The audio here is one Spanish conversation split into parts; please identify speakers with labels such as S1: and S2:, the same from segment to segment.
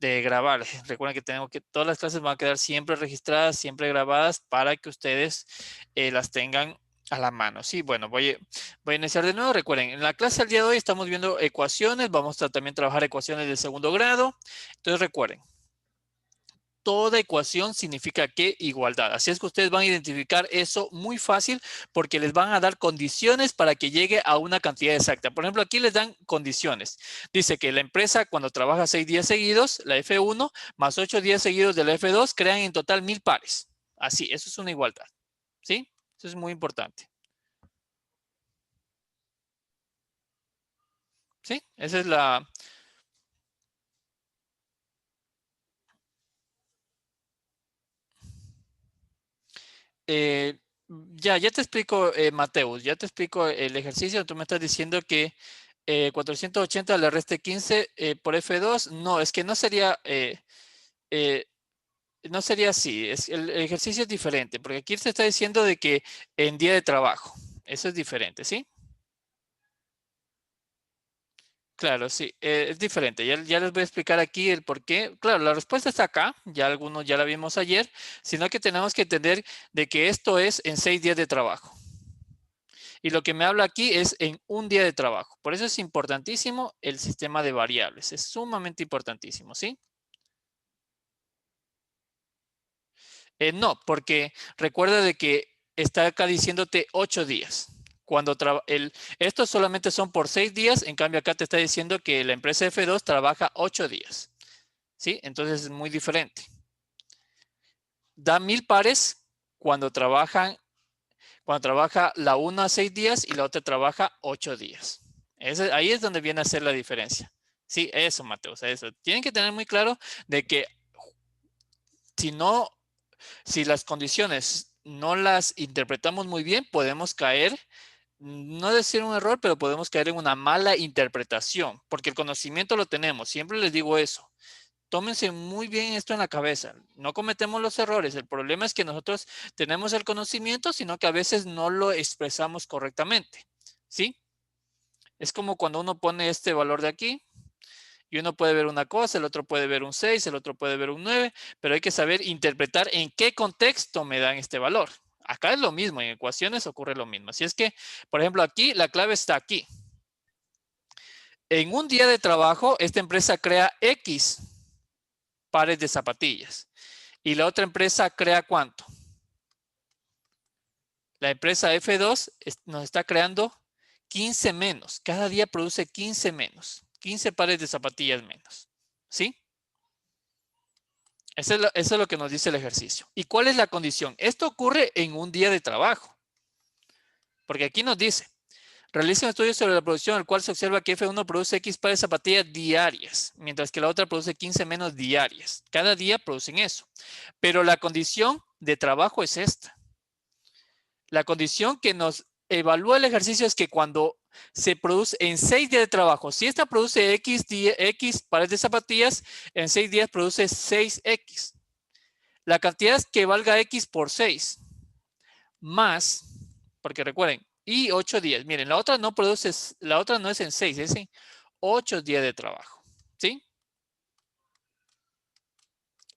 S1: de grabar. Recuerden que tenemos que todas las clases van a quedar siempre registradas, siempre grabadas para que ustedes las tengan a la mano. Sí, bueno, voy a iniciar de nuevo. Recuerden, en la clase del día de hoy estamos viendo ecuaciones. Vamos a también trabajar ecuaciones del segundo grado. Entonces recuerden, toda ecuación significa que igualdad. Así es que ustedes van a identificar eso muy fácil porque les van a dar condiciones para que llegue a una cantidad exacta. Por ejemplo, aquí les dan condiciones. Dice que la empresa cuando trabaja 6 días seguidos, la F1, más 8 días seguidos de la F2, crean en total 1000 pares. Así, eso es una igualdad. ¿Sí? Eso es muy importante. ¿Sí? Esa es la... ya te explico, Mateus, ya te explico el ejercicio. Tú me estás diciendo que 480 le reste 15 por F2. No, es que eh, no sería así. El ejercicio es diferente, porque aquí se está diciendo de que en día de trabajo. Eso es diferente, ¿sí? Claro, sí, es diferente. Ya les voy a explicar aquí el por qué. Claro, la respuesta está acá, ya algunos ya la vimos ayer, sino que tenemos que entender de que esto es en 6 días de trabajo. Y lo que me habla aquí es en un día de trabajo. Por eso es importantísimo el sistema de variables. Es sumamente importantísimo, ¿sí? No, porque recuerda de que está acá diciéndote 8 días. Estos solamente son por 6 días, en cambio acá te está diciendo que la empresa F2 trabaja 8 días. ¿Sí? Entonces es muy diferente. Da 1000 pares cuando trabaja la una a 6 días y la otra trabaja 8 días. Ahí es donde viene a ser la diferencia. Sí, eso, Mateus, eso. Tienen que tener muy claro de que si no, si las condiciones no las interpretamos muy bien, podemos caer, no decir un error, pero podemos caer en una mala interpretación, porque el conocimiento lo tenemos. Siempre les digo eso. Tómense muy bien esto en la cabeza. No cometemos los errores. El problema es que nosotros tenemos el conocimiento, sino que a veces no lo expresamos correctamente. ¿Sí? Es como cuando uno pone este valor de aquí y uno puede ver una cosa, el otro puede ver un 6, el otro puede ver un 9, pero hay que saber interpretar en qué contexto me dan este valor. Acá es lo mismo, en ecuaciones ocurre lo mismo. Así es que, por ejemplo, aquí la clave está aquí. En un día de trabajo, esta empresa crea X pares de zapatillas. Y la otra empresa crea ¿cuánto? La empresa F2 nos está creando 15 menos. Cada día produce 15 menos. 15 pares de zapatillas menos. ¿Sí? Eso es lo que nos dice el ejercicio. ¿Y cuál es la condición? Esto ocurre en un día de trabajo. Porque aquí nos dice, realiza un estudio sobre la producción, en el cual se observa que F1 produce X pares de zapatillas diarias, mientras que la otra produce 15 menos diarias. Cada día producen eso. Pero la condición de trabajo es esta. La condición que nos evalúa el ejercicio es que cuando se produce en 6 días de trabajo, si esta produce X pares de zapatillas, en 6 días produce 6X. La cantidad es que valga X por 6, más, porque recuerden, y 8 días. Miren, la otra no es en 6, es en 8 días de trabajo. ¿Sí?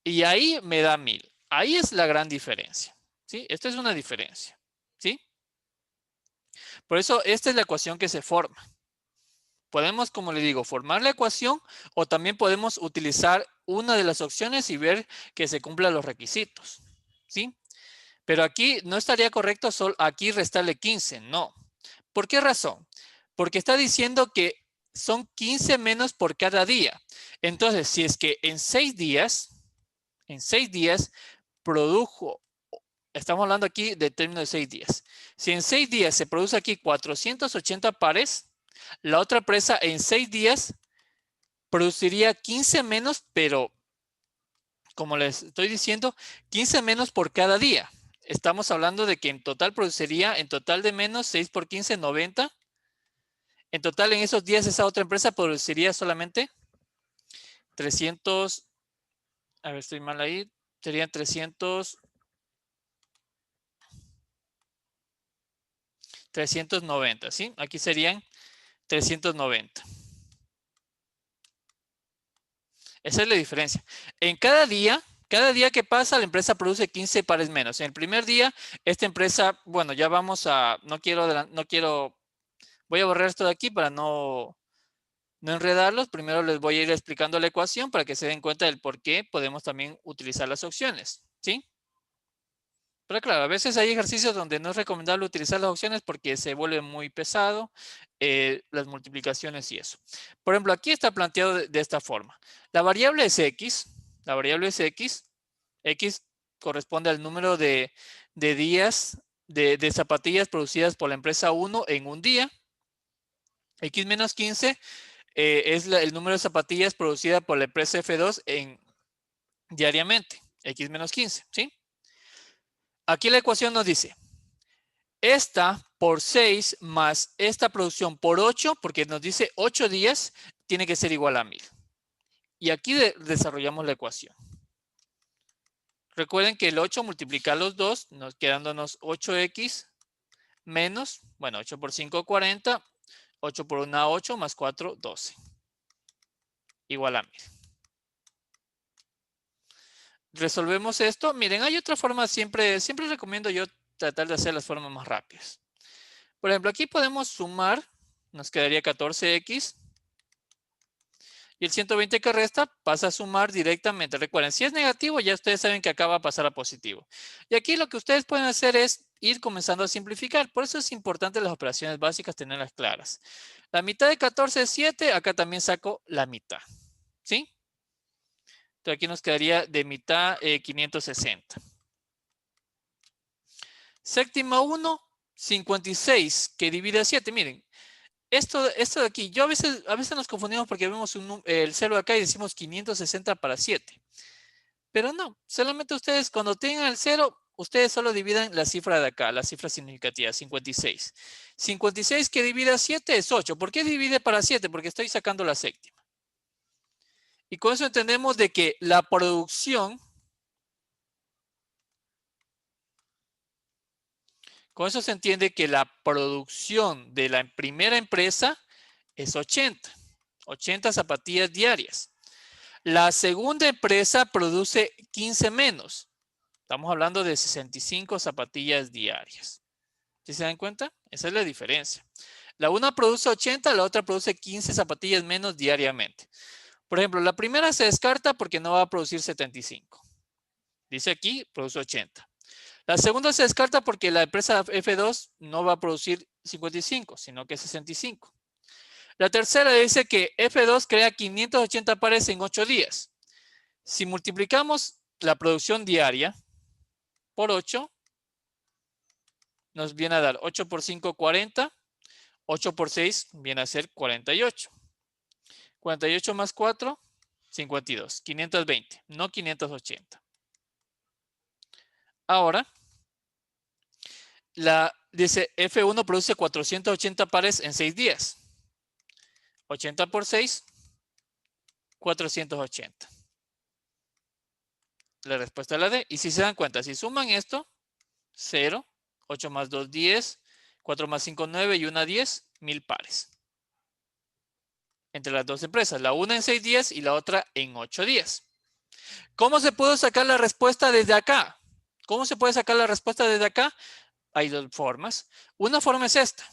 S1: Y ahí me da 1000. Ahí es la gran diferencia. ¿Sí? Esta es una diferencia. ¿Sí? Por eso, esta es la ecuación que se forma. Podemos, como le digo, formar la ecuación o también podemos utilizar una de las opciones y ver que se cumplan los requisitos. ¿Sí? Pero aquí no estaría correcto solo aquí restarle 15, no. ¿Por qué razón? Porque está diciendo que son 15 menos por cada día. Entonces, si es que en 6 días produjo, estamos hablando aquí de término de 6 días. Si en 6 días se produce aquí 480 pares, la otra empresa en 6 días produciría 15 menos, pero como les estoy diciendo, 15 menos por cada día. Estamos hablando de que en total produciría, en total de menos, 6 por 15, 90. En total en esos días esa otra empresa produciría solamente 300, a ver, estoy mal ahí, serían 390, ¿sí? Aquí serían 390. Esa es la diferencia. En cada día que pasa, la empresa produce 15 pares menos. En el primer día, esta empresa, bueno, ya vamos a, voy a borrar esto de aquí para no enredarlos. Primero les voy a ir explicando la ecuación para que se den cuenta del por qué podemos también utilizar las opciones, ¿sí? Pero claro, a veces hay ejercicios donde no es recomendable utilizar las opciones porque se vuelve muy pesado, las multiplicaciones y eso. Por ejemplo, aquí está planteado de esta forma. La variable es X, X corresponde al número de días de zapatillas producidas por la empresa 1 en un día. X menos 15 es el número de zapatillas producidas por la empresa F2 diariamente. X menos 15, ¿sí? Aquí la ecuación nos dice, esta por 6 más esta producción por 8, porque nos dice 8 días, tiene que ser igual a 1000. Y aquí desarrollamos la ecuación. Recuerden que el 8 multiplica los dos, quedándonos 8x menos, bueno, 8 por 5, 40, 8 por 1, 8, más 4, 12. Igual a 1000. Resolvemos esto. Miren, hay otra forma, siempre recomiendo yo tratar de hacer las formas más rápidas. Por ejemplo, aquí podemos sumar, nos quedaría 14x. Y el 120 que resta pasa a sumar directamente. Recuerden, si es negativo, ya ustedes saben que acá va a pasar a positivo. Y aquí lo que ustedes pueden hacer es ir comenzando a simplificar. Por eso es importante las operaciones básicas tenerlas claras. La mitad de 14 es 7. Acá también saco la mitad. ¿Sí? Entonces aquí nos quedaría de mitad 560. Séptima 1, 56 que divide a 7. Miren, esto de aquí, a veces nos confundimos porque vemos el 0 acá y decimos 560 para 7. Pero no, solamente ustedes cuando tengan el 0, ustedes solo dividan la cifra de acá, la cifra significativa, 56. 56 que divide a 7 es 8. ¿Por qué divide para 7? Porque estoy sacando la séptima. Y con eso entendemos de que la producción, con eso se entiende que la producción de la primera empresa es 80. 80 zapatillas diarias. La segunda empresa produce 15 menos. Estamos hablando de 65 zapatillas diarias. ¿Sí se dan cuenta? Esa es la diferencia. La una produce 80, la otra produce 15 zapatillas menos diariamente. Por ejemplo, la primera se descarta porque no va a producir 75. Dice aquí, produce 80. La segunda se descarta porque la empresa F2 no va a producir 55, sino que 65. La tercera dice que F2 crea 580 pares en 8 días. Si multiplicamos la producción diaria por 8, nos viene a dar 8 por 5, 40. 8 por 6 viene a ser 48. 48 más 4, 52. 520, no 580. Ahora, dice F1 produce 480 pares en 6 días. 80 por 6, 480. La respuesta es la D. Y si se dan cuenta, si suman esto, 0, 8 más 2, 10, 4 más 5, 9 y 1, 10, 1000 pares. Entre las dos empresas, la una en 6 días y la otra en 8 días. ¿Cómo se puede sacar la respuesta desde acá? ¿Cómo se puede sacar la respuesta desde acá? Hay dos formas. Una forma es esta.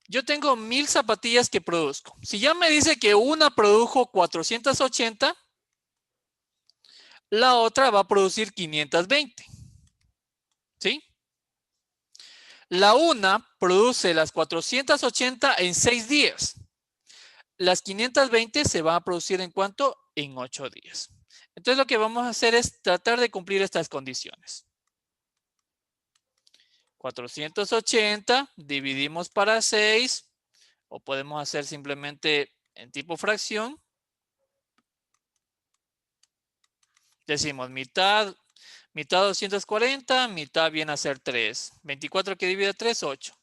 S1: Yo tengo 1000 zapatillas que produzco. Si ya me dice que una produjo 480, la otra va a producir 520. ¿Sí? La una produce las 480 en 6 días. Las 520 se van a producir ¿en cuánto? En 8 días. Entonces lo que vamos a hacer es tratar de cumplir estas condiciones. 480 dividimos para 6, o podemos hacer simplemente en tipo fracción. Decimos mitad 240, mitad viene a ser 3. 24 que divide 3, 8.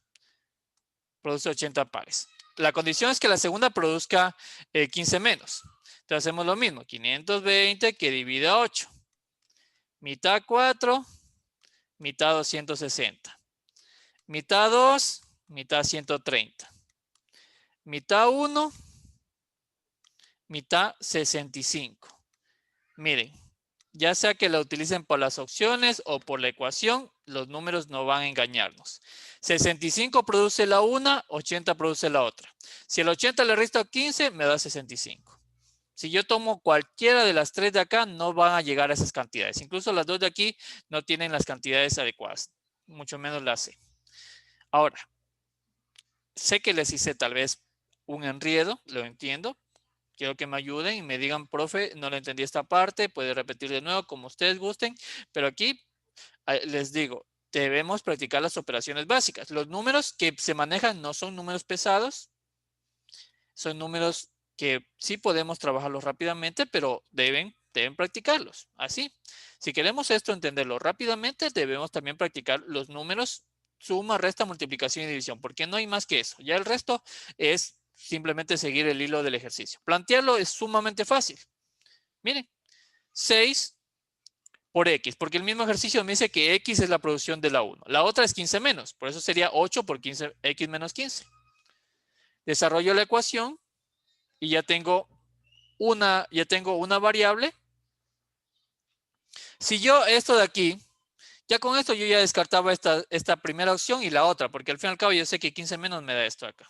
S1: Produce 80 pares. La condición es que la segunda produzca 15 menos. Entonces hacemos lo mismo. 520 que divide 8. Mitad 4, mitad 260. Mitad 2, mitad 130. Mitad 1, mitad 65. Miren, ya sea que la utilicen por las opciones o por la ecuación, los números no van a engañarnos. 65 produce la una, 80 produce la otra. Si el 80 le resto 15, me da 65. Si yo tomo cualquiera de las tres de acá, no van a llegar a esas cantidades. Incluso las dos de aquí no tienen las cantidades adecuadas, mucho menos la C. Ahora, sé que les hice tal vez un enredo, lo entiendo. Quiero que me ayuden y me digan, profe, no le entendí esta parte, puede repetir de nuevo como ustedes gusten, pero aquí les digo, debemos practicar las operaciones básicas. Los números que se manejan no son números pesados, son números que sí podemos trabajarlos rápidamente, pero deben practicarlos. Así, si queremos esto entenderlo rápidamente, debemos también practicar los números suma, resta, multiplicación y división, porque no hay más que eso. Ya el resto es simplemente seguir el hilo del ejercicio. Plantearlo es sumamente fácil. Miren, 6 por X, porque el mismo ejercicio me dice que X es la producción de la 1. La otra es 15 menos, por eso sería 8 por 15, X menos 15. Desarrollo la ecuación y ya tengo una variable. Si yo esto de aquí, ya con esto yo ya descartaba esta primera opción y la otra, porque al fin y al cabo yo sé que 15 menos me da esto acá.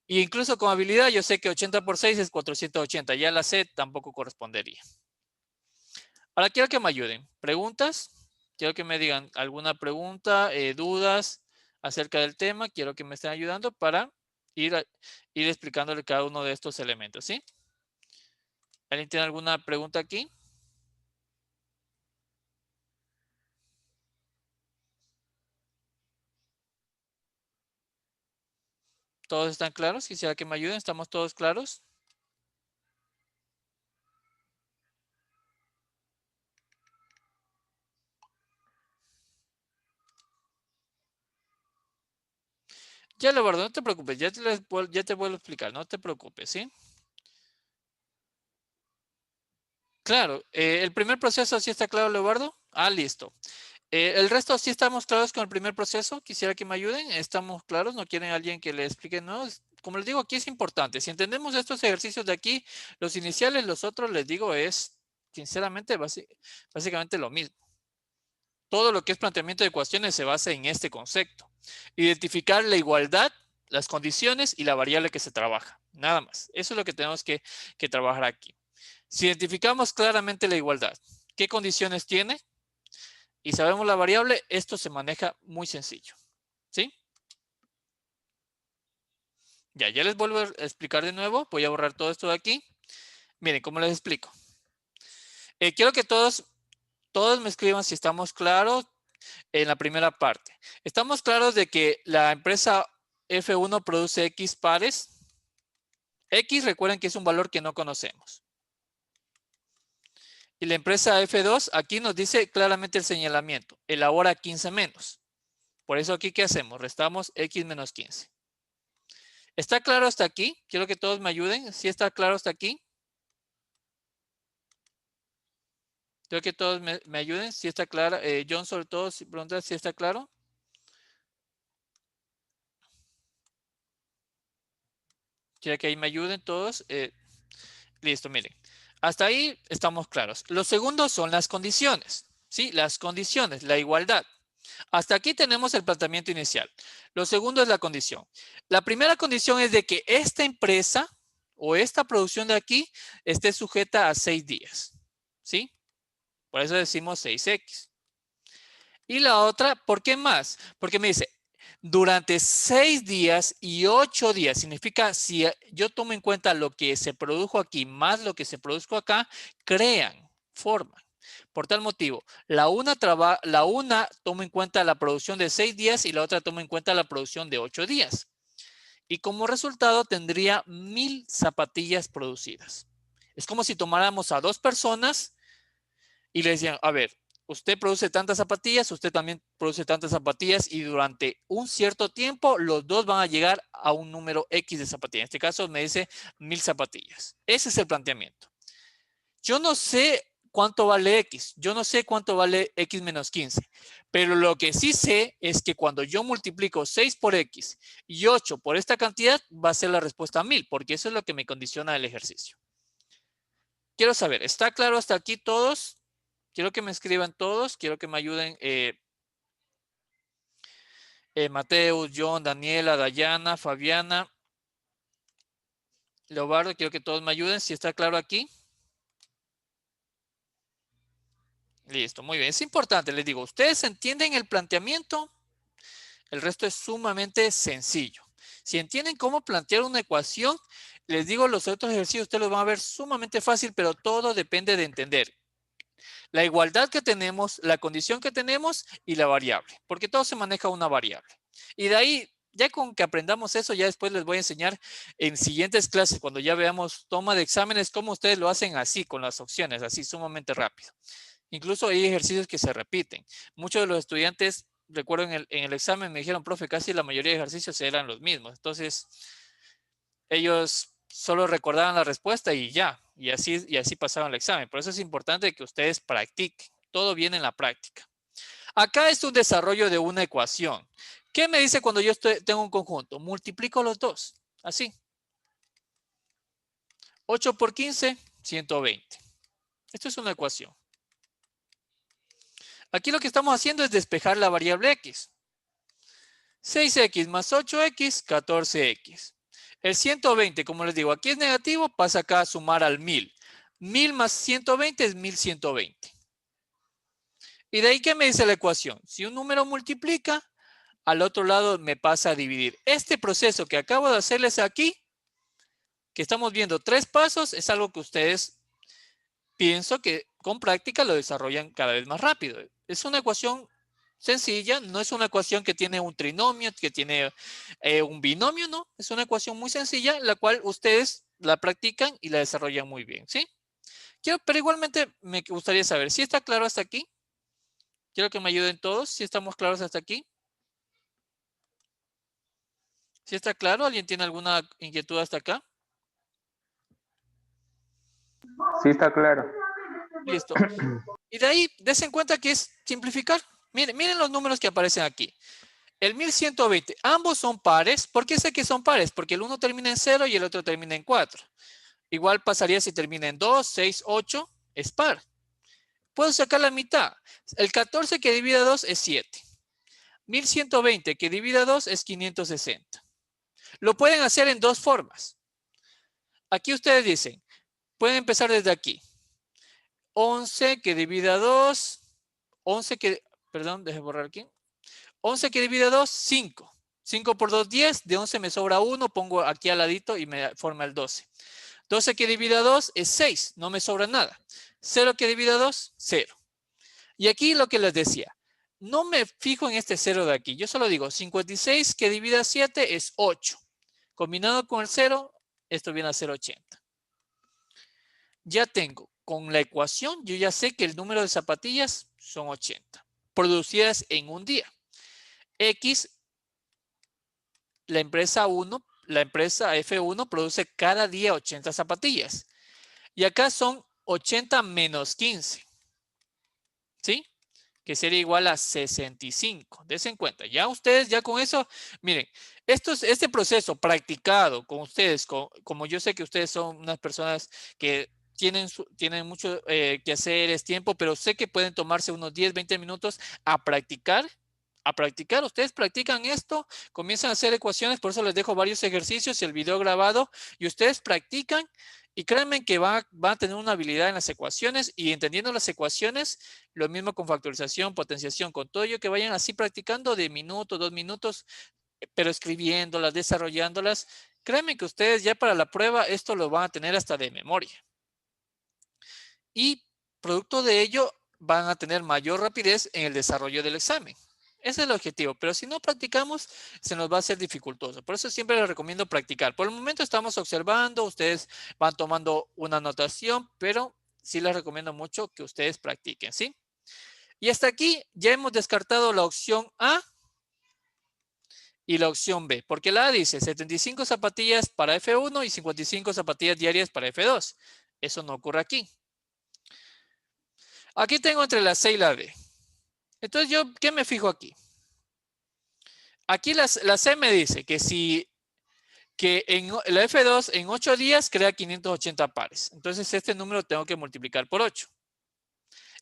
S1: Y incluso con habilidad yo sé que 80 por 6 es 480. Ya la C tampoco correspondería. Ahora quiero que me ayuden. ¿Preguntas? Quiero que me digan alguna pregunta, dudas acerca del tema. Quiero que me estén ayudando para ir explicándole cada uno de estos elementos, ¿sí? ¿Alguien tiene alguna pregunta aquí? ¿Todos están claros? Quisiera que me ayuden. ¿Estamos todos claros? Ya lo guardo, no te preocupes. Ya te vuelvo a explicar. No te preocupes, ¿sí? Claro. ¿El primer proceso sí está claro, Leobardo? Ah, listo. El resto sí estamos claros con el primer proceso. Quisiera que me ayuden. ¿Estamos claros? ¿No quieren alguien que le explique? No, como les digo, aquí es importante. Si entendemos estos ejercicios de aquí, los iniciales, los otros, les digo, es sinceramente básicamente lo mismo. Todo lo que es planteamiento de ecuaciones se basa en este concepto. Identificar la igualdad, las condiciones y la variable que se trabaja. Nada más. Eso es lo que tenemos que trabajar aquí. Si identificamos claramente la igualdad, ¿qué condiciones tiene? Y sabemos la variable, esto se maneja muy sencillo. ¿Sí? Ya les vuelvo a explicar de nuevo. Voy a borrar todo esto de aquí. Miren, ¿cómo les explico? Quiero que todos me escriban si estamos claros en la primera parte. ¿Estamos claros de que la empresa F1 produce X pares? X, recuerden que es un valor que no conocemos. Y la empresa F2, aquí nos dice claramente el señalamiento. Elabora 15 menos. Por eso aquí, ¿qué hacemos? Restamos X menos 15. ¿Está claro hasta aquí? Quiero que todos me ayuden. ¿Sí está claro hasta aquí? Quiero que todos me ayuden. ¿Sí está claro? John, sobre todo, si pregunta si está claro. Quiero que ahí me ayuden todos. Listo, miren. Hasta ahí estamos claros. Los segundos son las condiciones. ¿Sí? Las condiciones, la igualdad. Hasta aquí tenemos el planteamiento inicial. Lo segundo es la condición. La primera condición es de que esta empresa o esta producción de aquí esté sujeta a 6 días. ¿Sí? Por eso decimos 6X. Y la otra, ¿por qué más? Porque me dice, durante 6 días y 8 días, significa si yo tomo en cuenta lo que se produjo aquí más lo que se produjo acá, crean, forman. Por tal motivo, la una toma en cuenta la producción de 6 días y la otra toma en cuenta la producción de 8 días. Y como resultado tendría 1000 zapatillas producidas. Es como si tomáramos a 2 personas y le decían, a ver, usted produce tantas zapatillas, usted también produce tantas zapatillas y durante un cierto tiempo los dos van a llegar a un número X de zapatillas. En este caso me dice 1000 zapatillas. Ese es el planteamiento. Yo no sé cuánto vale X. Yo no sé cuánto vale X menos 15. Pero lo que sí sé es que cuando yo multiplico 6 por X y 8 por esta cantidad, va a ser la respuesta 1000, porque eso es lo que me condiciona el ejercicio. Quiero saber, ¿está claro hasta aquí todos? Quiero que me escriban todos, quiero que me ayuden Mateus, John, Daniela, Dayana, Fabiana, Leobardo, quiero que todos me ayuden, si está claro aquí. Listo, muy bien. Es importante, les digo, ustedes entienden el planteamiento, el resto es sumamente sencillo. Si entienden cómo plantear una ecuación, les digo, los otros ejercicios ustedes los van a ver sumamente fácil, pero todo depende de entender la igualdad que tenemos, la condición que tenemos y la variable, porque todo se maneja una variable. Y de ahí, ya con que aprendamos eso, ya después les voy a enseñar en siguientes clases, cuando ya veamos toma de exámenes, cómo ustedes lo hacen así, con las opciones, así sumamente rápido. Incluso hay ejercicios que se repiten. Muchos de los estudiantes, recuerdo en el examen, me dijeron, profe, casi la mayoría de ejercicios eran los mismos. Entonces, ellos solo recordaban la respuesta y ya, y así pasaban el examen. Por eso es importante que ustedes practiquen. Todo viene en la práctica. Acá es un desarrollo de una ecuación. ¿Qué me dice cuando yo tengo un conjunto? Multiplico los dos, así. 8 por 15, 120. Esto es una ecuación. Aquí lo que estamos haciendo es despejar la variable x. 6x más 8x, 14x. El 120, como les digo, aquí es negativo, pasa acá a sumar al 1000. 1000 más 120 es 1120. Y de ahí, ¿qué me dice la ecuación? Si un número multiplica, al otro lado me pasa a dividir. Este proceso que acabo de hacerles aquí, que estamos viendo 3 pasos, es algo que ustedes pienso que con práctica lo desarrollan cada vez más rápido. Es una ecuación sencilla, no es una ecuación que tiene un trinomio, que tiene un binomio, no. Es una ecuación muy sencilla, la cual ustedes la practican y la desarrollan muy bien, ¿sí? Pero igualmente me gustaría saber, ¿si está claro hasta aquí? Quiero que me ayuden todos, si estamos claros hasta aquí. ¿Si está claro? ¿Alguien tiene alguna inquietud hasta acá?
S2: Sí, está claro.
S1: Listo. Y de ahí, des en cuenta que es simplificar. Miren los números que aparecen aquí. El 1120, ambos son pares. ¿Por qué sé que son pares? Porque el uno termina en 0 y el otro termina en 4. Igual pasaría si termina en 2, 6, 8, es par. Puedo sacar la mitad. El 14 que divide 2 es 7. 1120 que divide 2 es 560. Lo pueden hacer en dos formas. Aquí ustedes dicen, pueden empezar desde aquí. 11 que divida 2, 11 que, perdón, déjenme borrar aquí. 11 que divide 2, 5. 5 por 2, 10. De 11 me sobra 1, pongo aquí al ladito y me forma el 12. 12 que divide 2 es 6, no me sobra nada. 0 que divide 2, 0. Y aquí lo que les decía, no me fijo en este 0 de aquí. Yo solo digo 56 que divide 7 es 8. Combinado con el 0, esto viene a ser 80. Ya tengo, con la ecuación, yo ya sé que el número de zapatillas son 80, producidas en un día. X, la empresa F1 produce cada día 80 zapatillas. Y acá son 80 menos 15. ¿Sí? Que sería igual a 65. Des en cuenta. Ya ustedes, ya con eso, miren, este proceso practicado con ustedes, como yo sé que ustedes son unas personas que tienen mucho que hacer, es tiempo, pero sé que pueden tomarse unos 10, 20 minutos a practicar. Ustedes practican esto, comienzan a hacer ecuaciones, por eso les dejo varios ejercicios y el video grabado, y ustedes practican y créanme que van a tener una habilidad en las ecuaciones y entendiendo las ecuaciones, lo mismo con factorización, potenciación, con todo ello que vayan así practicando de minuto, 2 minutos, pero escribiéndolas, desarrollándolas. Créanme que ustedes ya para la prueba esto lo van a tener hasta de memoria. Y producto de ello van a tener mayor rapidez en el desarrollo del examen. Ese es el objetivo, pero si no practicamos, se nos va a hacer dificultoso. Por eso siempre les recomiendo practicar. Por el momento estamos observando, ustedes van tomando una anotación, pero sí les recomiendo mucho que ustedes practiquen, ¿sí? Y hasta aquí ya hemos descartado la opción A y la opción B, porque la A dice 75 zapatillas para F1 y 55 zapatillas diarias para F2. Eso no ocurre aquí. Aquí tengo entre la C y la D. Entonces, ¿yo qué me fijo aquí? Aquí la C me dice que si en la F2 en 8 días crea 580 pares. Entonces, este número tengo que multiplicar por 8.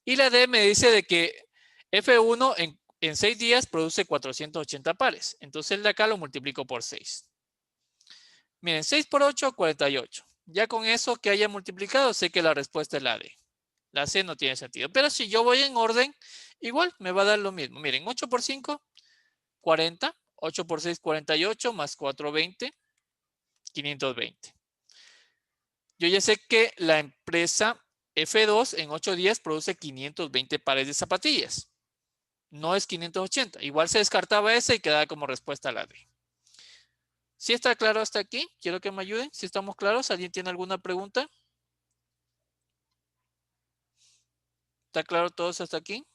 S1: Y la D me dice de que F1 en 6 días produce 480 pares. Entonces, el de acá lo multiplico por 6. Miren, 6 por 8, 48. Ya con eso que haya multiplicado, sé que la respuesta es la D. La C no tiene sentido. Pero si yo voy en orden, igual me va a dar lo mismo. Miren, 8 por 5, 40. 8 por 6, 48. Más 4, 20. 520. Yo ya sé que la empresa F2 en 8 días produce 520 pares de zapatillas. No es 580. Igual se descartaba esa y quedaba como respuesta la D. ¿Sí está claro hasta aquí? Quiero que me ayuden. Si estamos claros, ¿alguien tiene alguna pregunta? ¿Está claro todos hasta aquí?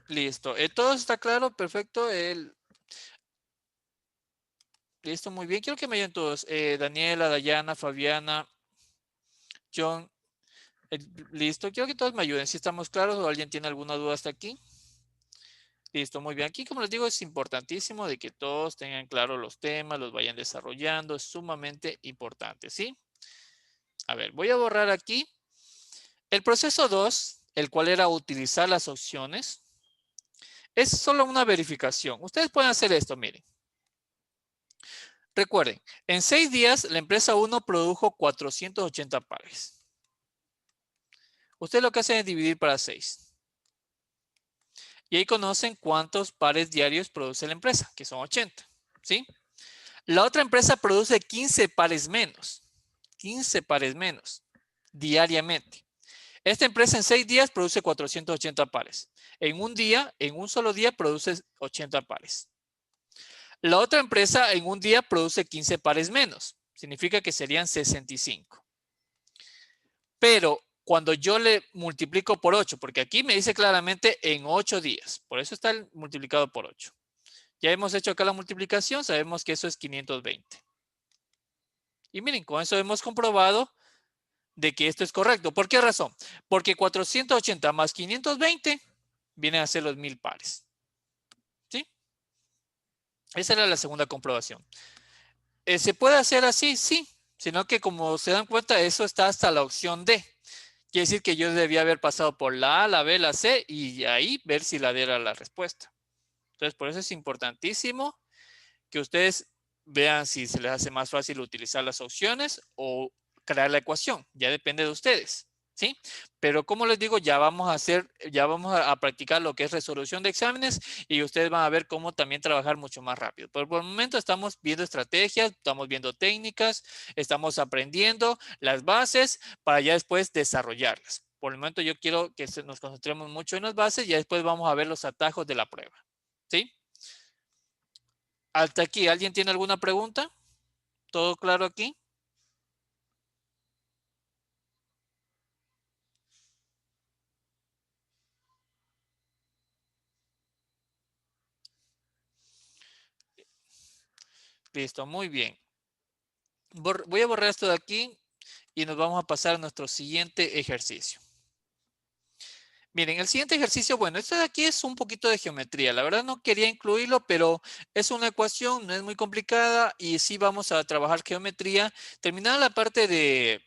S1: Listo. Todo está claro, perfecto. Listo, muy bien. Quiero que me ayuden todos. Daniela, Dayana, Fabiana, John. Listo. Quiero que todos me ayuden. Si estamos claros o alguien tiene alguna duda hasta aquí. Listo, muy bien. Aquí, como les digo, es importantísimo de que todos tengan claro los temas, los vayan desarrollando. Es sumamente importante, ¿sí? A ver, voy a borrar aquí. El proceso 2, el cual era utilizar las opciones, es solo una verificación. Ustedes pueden hacer esto, miren. Recuerden, en 6 días la empresa 1 produjo 480 pares. Ustedes lo que hacen es dividir para 6. Y ahí conocen cuántos pares diarios produce la empresa, que son 80. ¿Sí? La otra empresa produce 15 pares menos. 15 pares menos diariamente. Esta empresa en 6 días produce 480 pares. En un solo día produce 80 pares. La otra empresa en un día produce 15 pares menos. Significa que serían 65. Pero cuando yo le multiplico por 8, porque aquí me dice claramente en 8 días, por eso está multiplicado por 8. Ya hemos hecho acá la multiplicación, sabemos que eso es 520. Y miren, con eso hemos comprobado de que esto es correcto. ¿Por qué razón? Porque 480 más 520 vienen a ser los 1000 pares. ¿Sí? Esa era la segunda comprobación. ¿Se puede hacer así? Sí. Sino que como se dan cuenta, eso está hasta la opción D. Quiere decir que yo debía haber pasado por la A, la B, la C y ahí ver si la D era la respuesta. Entonces, por eso es importantísimo que ustedes vean si se les hace más fácil utilizar las opciones o crear la ecuación. Ya depende de ustedes. ¿Sí? Pero como les digo, ya vamos a practicar lo que es resolución de exámenes y ustedes van a ver cómo también trabajar mucho más rápido. Pero por el momento estamos viendo estrategias, estamos viendo técnicas, estamos aprendiendo las bases para ya después desarrollarlas. Por el momento yo quiero que nos concentremos mucho en las bases y ya después vamos a ver los atajos de la prueba. ¿Sí? Hasta aquí, ¿alguien tiene alguna pregunta? ¿Todo claro aquí? Listo, muy bien. Voy a borrar esto de aquí y nos vamos a pasar a nuestro siguiente ejercicio. Miren, el siguiente ejercicio, bueno, esto de aquí es un poquito de geometría. La verdad no quería incluirlo, pero es una ecuación, no es muy complicada y sí vamos a trabajar geometría. Terminada la parte de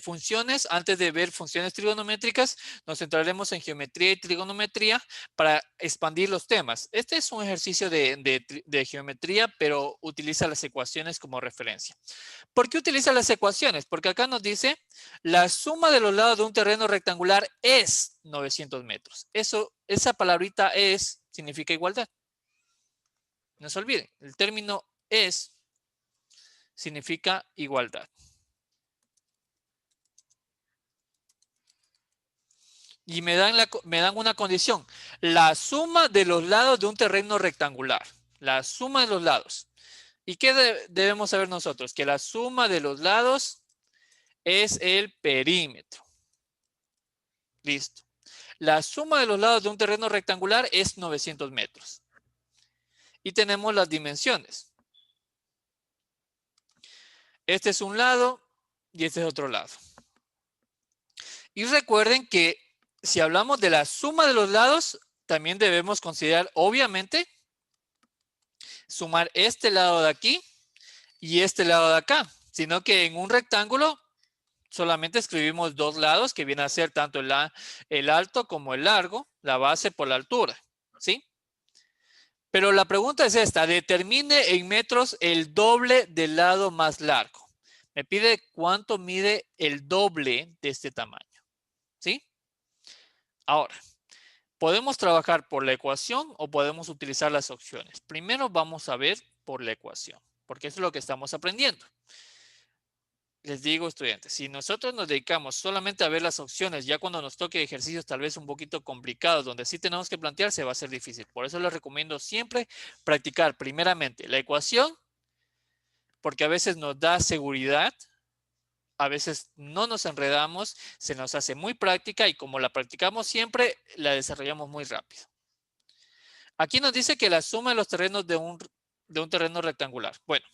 S1: funciones, antes de ver funciones trigonométricas, nos centraremos en geometría y trigonometría para expandir los temas. Este es un ejercicio de geometría, pero utiliza las ecuaciones como referencia. ¿Por qué utiliza las ecuaciones? Porque acá nos dice la suma de los lados de un terreno rectangular es 900 metros. Esa palabrita es significa igualdad. No se olviden, el término es significa igualdad. Y me dan una condición. La suma de los lados de un terreno rectangular. La suma de los lados. ¿Y qué debemos saber nosotros? Que la suma de los lados es el perímetro. Listo. La suma de los lados de un terreno rectangular es 900 metros. Y tenemos las dimensiones. Este es un lado y este es otro lado. Y recuerden que si hablamos de la suma de los lados, también debemos considerar, obviamente, sumar este lado de aquí y este lado de acá. Sino que en un rectángulo solamente escribimos dos lados, que viene a ser tanto el alto como el largo, la base por la altura, ¿sí? Pero la pregunta es esta: determine en metros el doble del lado más largo. Me pide cuánto mide el doble de este tamaño, ¿sí? Ahora, podemos trabajar por la ecuación o podemos utilizar las opciones. Primero vamos a ver por la ecuación, porque eso es lo que estamos aprendiendo. Les digo, estudiantes, si nosotros nos dedicamos solamente a ver las opciones, ya cuando nos toque ejercicios tal vez un poquito complicados, donde sí tenemos que plantearse, va a ser difícil. Por eso les recomiendo siempre practicar primeramente la ecuación, porque a veces nos da seguridad, a veces no nos enredamos, se nos hace muy práctica y como la practicamos siempre, la desarrollamos muy rápido. Aquí nos dice que la suma de los terrenos de un terreno rectangular. Bueno,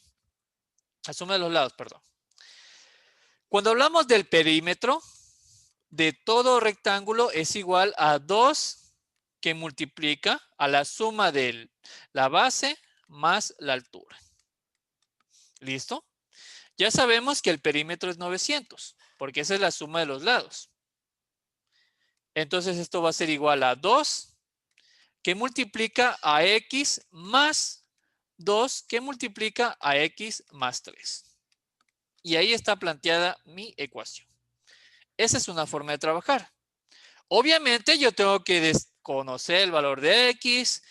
S1: la suma de los lados, perdón. Cuando hablamos del perímetro de todo rectángulo es igual a 2 que multiplica a la suma de la base más la altura. ¿Listo? Ya sabemos que el perímetro es 900, porque esa es la suma de los lados. Entonces esto va a ser igual a 2 que multiplica a x más 2 que multiplica a x más 3. Y ahí está planteada mi ecuación. Esa es una forma de trabajar. Obviamente yo tengo que conocer el valor de x,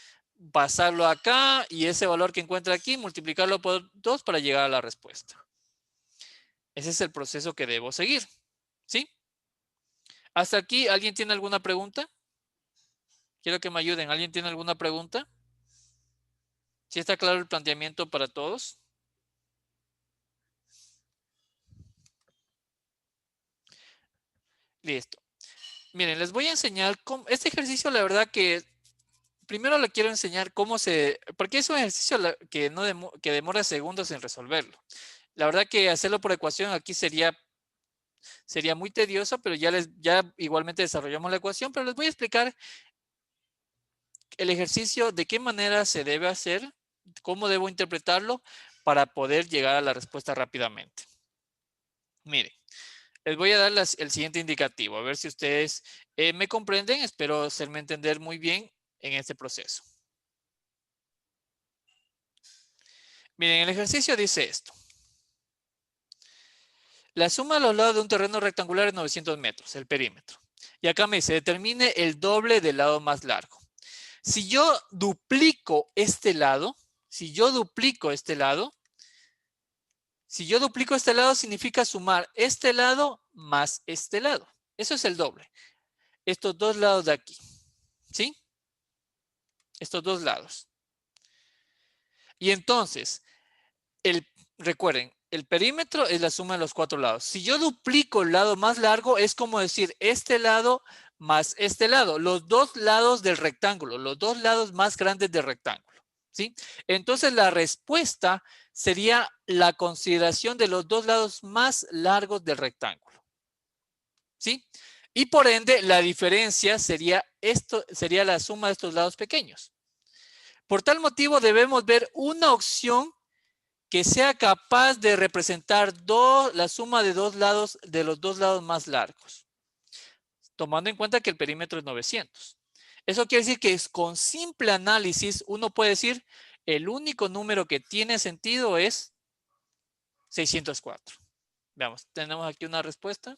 S1: pasarlo acá y ese valor que encuentra aquí, multiplicarlo por 2 para llegar a la respuesta. Ese es el proceso que debo seguir, ¿sí? ¿Hasta aquí alguien tiene alguna pregunta? Quiero que me ayuden. ¿Alguien tiene alguna pregunta? ¿Sí está claro el planteamiento para todos? Listo. Miren, les voy a enseñar cómo, este ejercicio, la verdad que primero le quiero enseñar cómo porque es un ejercicio que demora segundos en resolverlo. La verdad que hacerlo por ecuación aquí sería muy tedioso, pero ya igualmente desarrollamos la ecuación, pero les voy a explicar el ejercicio, de qué manera se debe hacer, cómo debo interpretarlo para poder llegar a la respuesta rápidamente. Miren, les voy a dar el siguiente indicativo, a ver si ustedes me comprenden. Espero hacerme entender muy bien en este proceso. Miren, el ejercicio dice esto. La suma de los lados de un terreno rectangular es 900 metros, el perímetro. Y acá me dice, determine el doble del lado más largo. Si yo duplico este lado, significa sumar este lado más este lado. Eso es el doble. Estos dos lados de aquí, ¿sí? Estos dos lados. Y entonces, recuerden, el perímetro es la suma de los cuatro lados. Si yo duplico el lado más largo, es como decir este lado más este lado. Los dos lados del rectángulo, los dos lados más grandes del rectángulo, ¿sí? Entonces, la respuesta sería la consideración de los dos lados más largos del rectángulo, ¿sí? Y por ende, la diferencia sería la suma de estos lados pequeños. Por tal motivo, debemos ver una opción que sea capaz de representar la suma de los dos lados más largos, tomando en cuenta que el perímetro es 900. Eso quiere decir que con simple análisis uno puede decir el único número que tiene sentido es 604. Veamos, tenemos aquí una respuesta.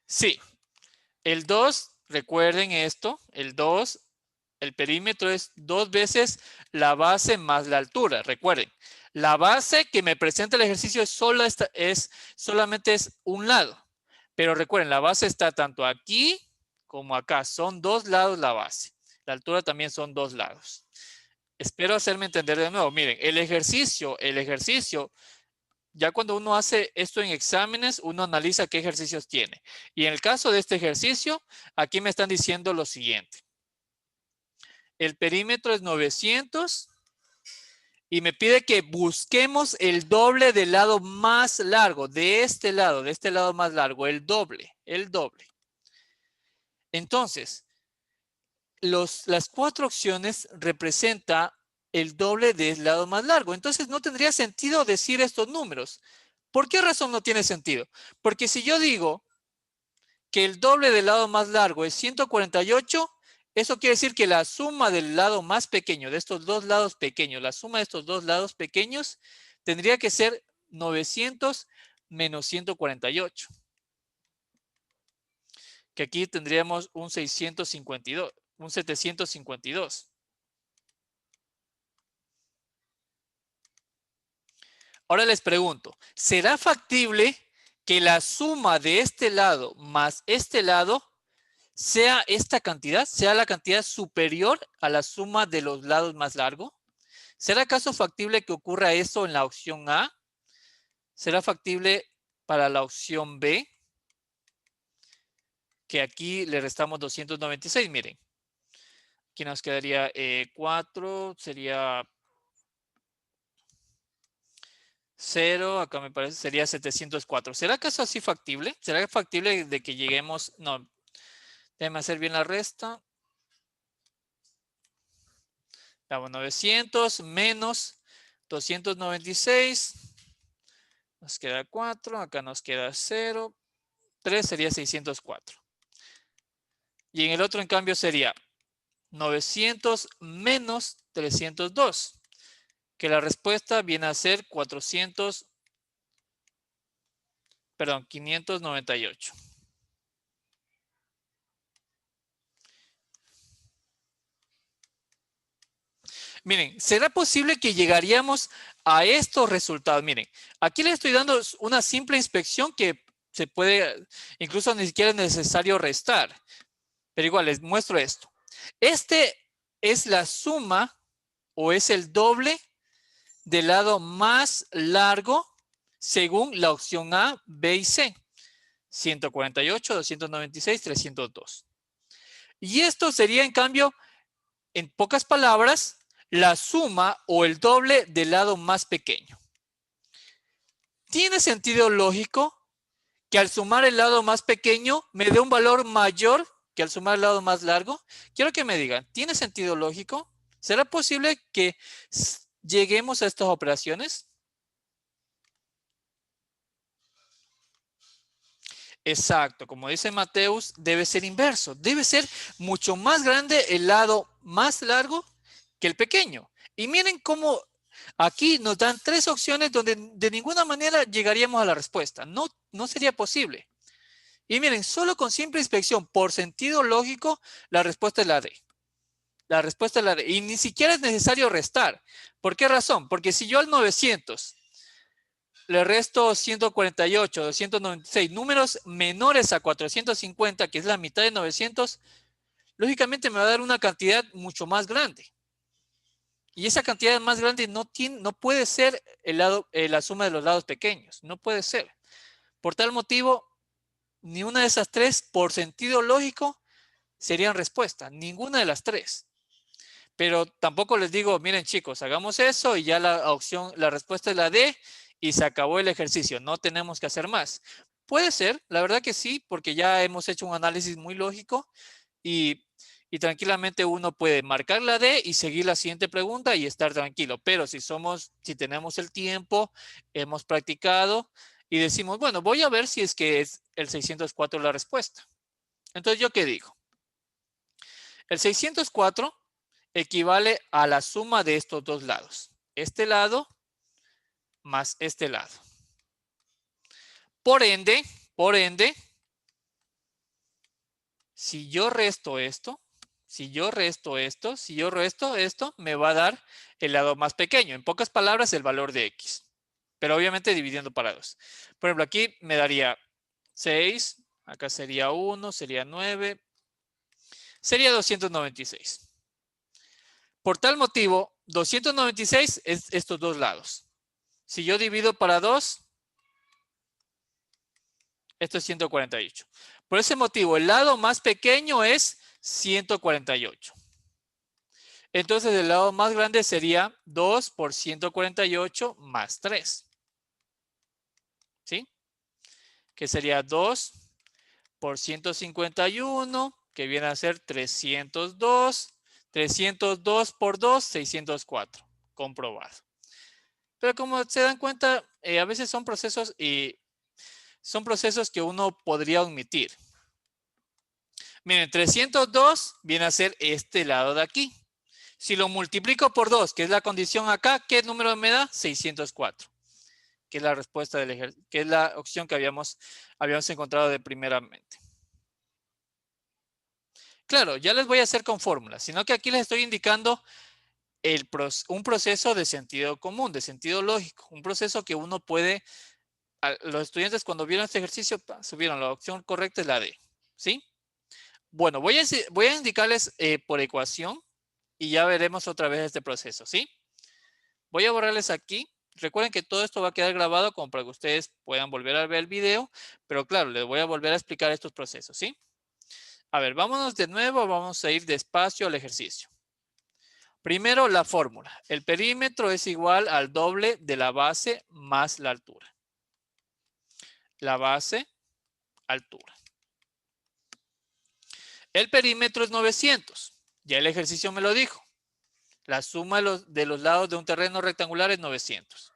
S1: Sí, el 2, recuerden esto, el perímetro es 2 veces la base más la altura. Recuerden, la base que me presenta el ejercicio solamente es un lado. Pero recuerden, la base está tanto aquí como acá. Son dos lados la base. La altura también son dos lados. Espero hacerme entender de nuevo. Miren, el ejercicio, ya cuando uno hace esto en exámenes, uno analiza qué ejercicios tiene. Y en el caso de este ejercicio, aquí me están diciendo lo siguiente. El perímetro es 900 Y me pide que busquemos el doble del lado más largo, de este lado más largo, el doble. Entonces, las 4 opciones representan el doble del lado más largo. Entonces, no tendría sentido decir estos números. ¿Por qué razón no tiene sentido? Porque si yo digo que el doble del lado más largo es 148, eso quiere decir que la suma del lado más pequeño, de estos dos lados pequeños, la suma de estos dos lados pequeños, tendría que ser 900 menos 148. Que aquí tendríamos un 652, un 752. Ahora les pregunto, ¿será factible que la suma de este lado más este lado sea esta cantidad, sea la cantidad superior a la suma de los lados más largos? ¿Será acaso factible que ocurra eso en la opción A? ¿Será factible para la opción B? Que aquí le restamos 296, miren. Aquí nos quedaría 4, sería 0, acá me parece, sería 704. ¿Será acaso así factible? ¿Será factible de que lleguemos? No, déjame hacer bien la resta. Damos 900 menos 296. Nos queda 4, acá nos queda 0. 3 sería 604. Y en el otro, en cambio, sería 900 menos 302. Que la respuesta viene a ser 598. Miren, ¿será posible que llegaríamos a estos resultados? Miren, aquí les estoy dando una simple inspección que se puede, incluso ni siquiera es necesario restar. Pero igual, les muestro esto. Este es la suma o es el doble del lado más largo según la opción A, B y C. 148, 296, 302. Y esto sería, en cambio, en pocas palabras, la suma o el doble del lado más pequeño. ¿Tiene sentido lógico que al sumar el lado más pequeño me dé un valor mayor que al sumar el lado más largo? Quiero que me digan, ¿tiene sentido lógico? ¿Será posible que lleguemos a estas operaciones? Exacto, como dice Mateus, debe ser inverso. Debe ser mucho más grande el lado más largo que el pequeño. Y miren cómo aquí nos dan 3 opciones donde de ninguna manera llegaríamos a la respuesta. No, no sería posible. Y miren, solo con simple inspección, por sentido lógico, la respuesta es la D. La respuesta es la D. Y ni siquiera es necesario restar. ¿Por qué razón? Porque si yo al 900 le resto 148, 296, números menores a 450, que es la mitad de 900, lógicamente me va a dar una cantidad mucho más grande. Y esa cantidad más grande no puede ser la suma de los lados pequeños. No puede ser. Por tal motivo, ni una de esas 3, por sentido lógico, serían respuesta. Ninguna de las 3. Pero tampoco les digo, miren chicos, hagamos eso y ya la respuesta es la D y se acabó el ejercicio. No tenemos que hacer más. Puede ser, la verdad que sí, porque ya hemos hecho un análisis muy lógico y tranquilamente uno puede marcar la D y seguir la siguiente pregunta y estar tranquilo. Pero si tenemos el tiempo, hemos practicado y decimos, bueno, voy a ver si es que es el 604 la respuesta. Entonces, ¿yo qué digo? El 604 equivale a la suma de estos dos lados. Este lado más este lado. Por ende, si yo resto esto, me va a dar el lado más pequeño. En pocas palabras, el valor de X. Pero obviamente dividiendo para 2. Por ejemplo, aquí me daría 6, acá sería 1, sería 9, sería 296. Por tal motivo, 296 es estos dos lados. Si yo divido para 2, esto es 148. Por ese motivo, el lado más pequeño es 148. Entonces, el lado más grande sería 2 por 148 más 3. ¿Sí? Que sería 2 por 151, que viene a ser 302. 302 por 2, 604. Comprobado. Pero como se dan cuenta, a veces son procesos que uno podría omitir. Miren, 302 viene a ser este lado de aquí. Si lo multiplico por 2, que es la condición acá, ¿qué número me da? 604, que es la respuesta del ejercicio, que es la opción que habíamos encontrado de primeramente. Claro, ya les voy a hacer con fórmulas, sino que aquí les estoy indicando un proceso de sentido común, de sentido lógico, un proceso que uno puede, los estudiantes cuando vieron este ejercicio, subieron la opción correcta es la D, ¿sí? Bueno, voy a indicarles por ecuación y ya veremos otra vez este proceso, ¿sí? Voy a borrarles aquí. Recuerden que todo esto va a quedar grabado como para que ustedes puedan volver a ver el video, pero claro, les voy a volver a explicar estos procesos, ¿sí? A ver, vámonos de nuevo, vamos a ir despacio al ejercicio. Primero, la fórmula. El perímetro es igual al doble de la base más la altura. La base, altura. El perímetro es 900. Ya el ejercicio me lo dijo. La suma de los lados de un terreno rectangular es 900.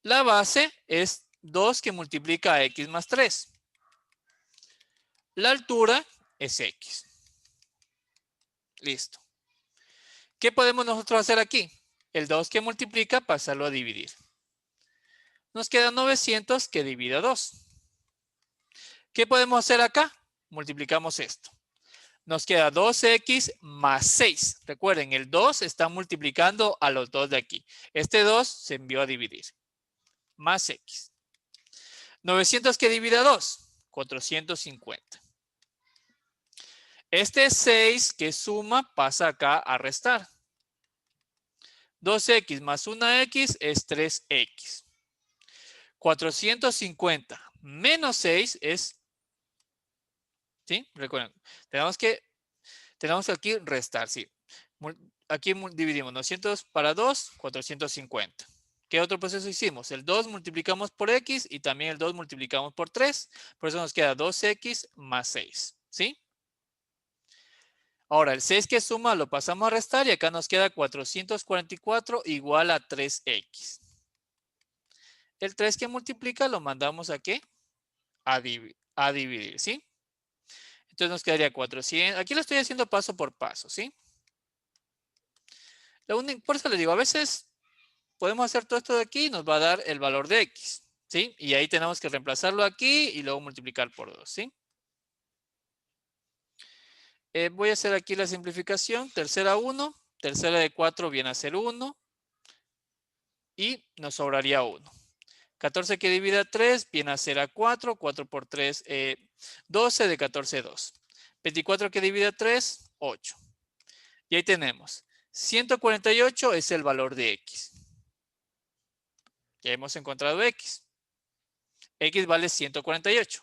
S1: La base es 2 que multiplica a x más 3. La altura es x. Listo. ¿Qué podemos nosotros hacer aquí? El 2 que multiplica, pasarlo a dividir. Nos queda 900 que divide 2. ¿Qué podemos hacer acá? Multiplicamos esto. Nos queda 2x más 6. Recuerden, el 2 está multiplicando a los 2 de aquí. Este 2 se envió a dividir. Más x. 900 que divide 2. 450. Este 6 que suma pasa acá a restar. 2x más 1x es 3x. 450 menos 6 es, ¿sí? Recuerden, tenemos que aquí restar, ¿sí? Aquí dividimos 900 para 2, 450. ¿Qué otro proceso hicimos? El 2 multiplicamos por x y también el 2 multiplicamos por 3. Por eso nos queda 2x más 6, ¿sí? Ahora, el 6 que suma lo pasamos a restar y acá nos queda 444 igual a 3x. El 3 que multiplica lo mandamos a ¿qué? A dividir, ¿sí? Entonces nos quedaría 400. Aquí lo estoy haciendo paso por paso, ¿sí? Por eso les digo, a veces podemos hacer todo esto de aquí y nos va a dar el valor de x, ¿sí? Y ahí tenemos que reemplazarlo aquí y luego multiplicar por 2, ¿sí? Voy a hacer aquí la simplificación. Tercera 1, tercera de 4 viene a ser 1 y nos sobraría 1. 14 que divide a 3 viene a ser a 4. 4 por 3, 12 de 14, 2. 24 que divide a 3, 8. Y ahí tenemos. 148 es el valor de x. Ya hemos encontrado x. X vale 148.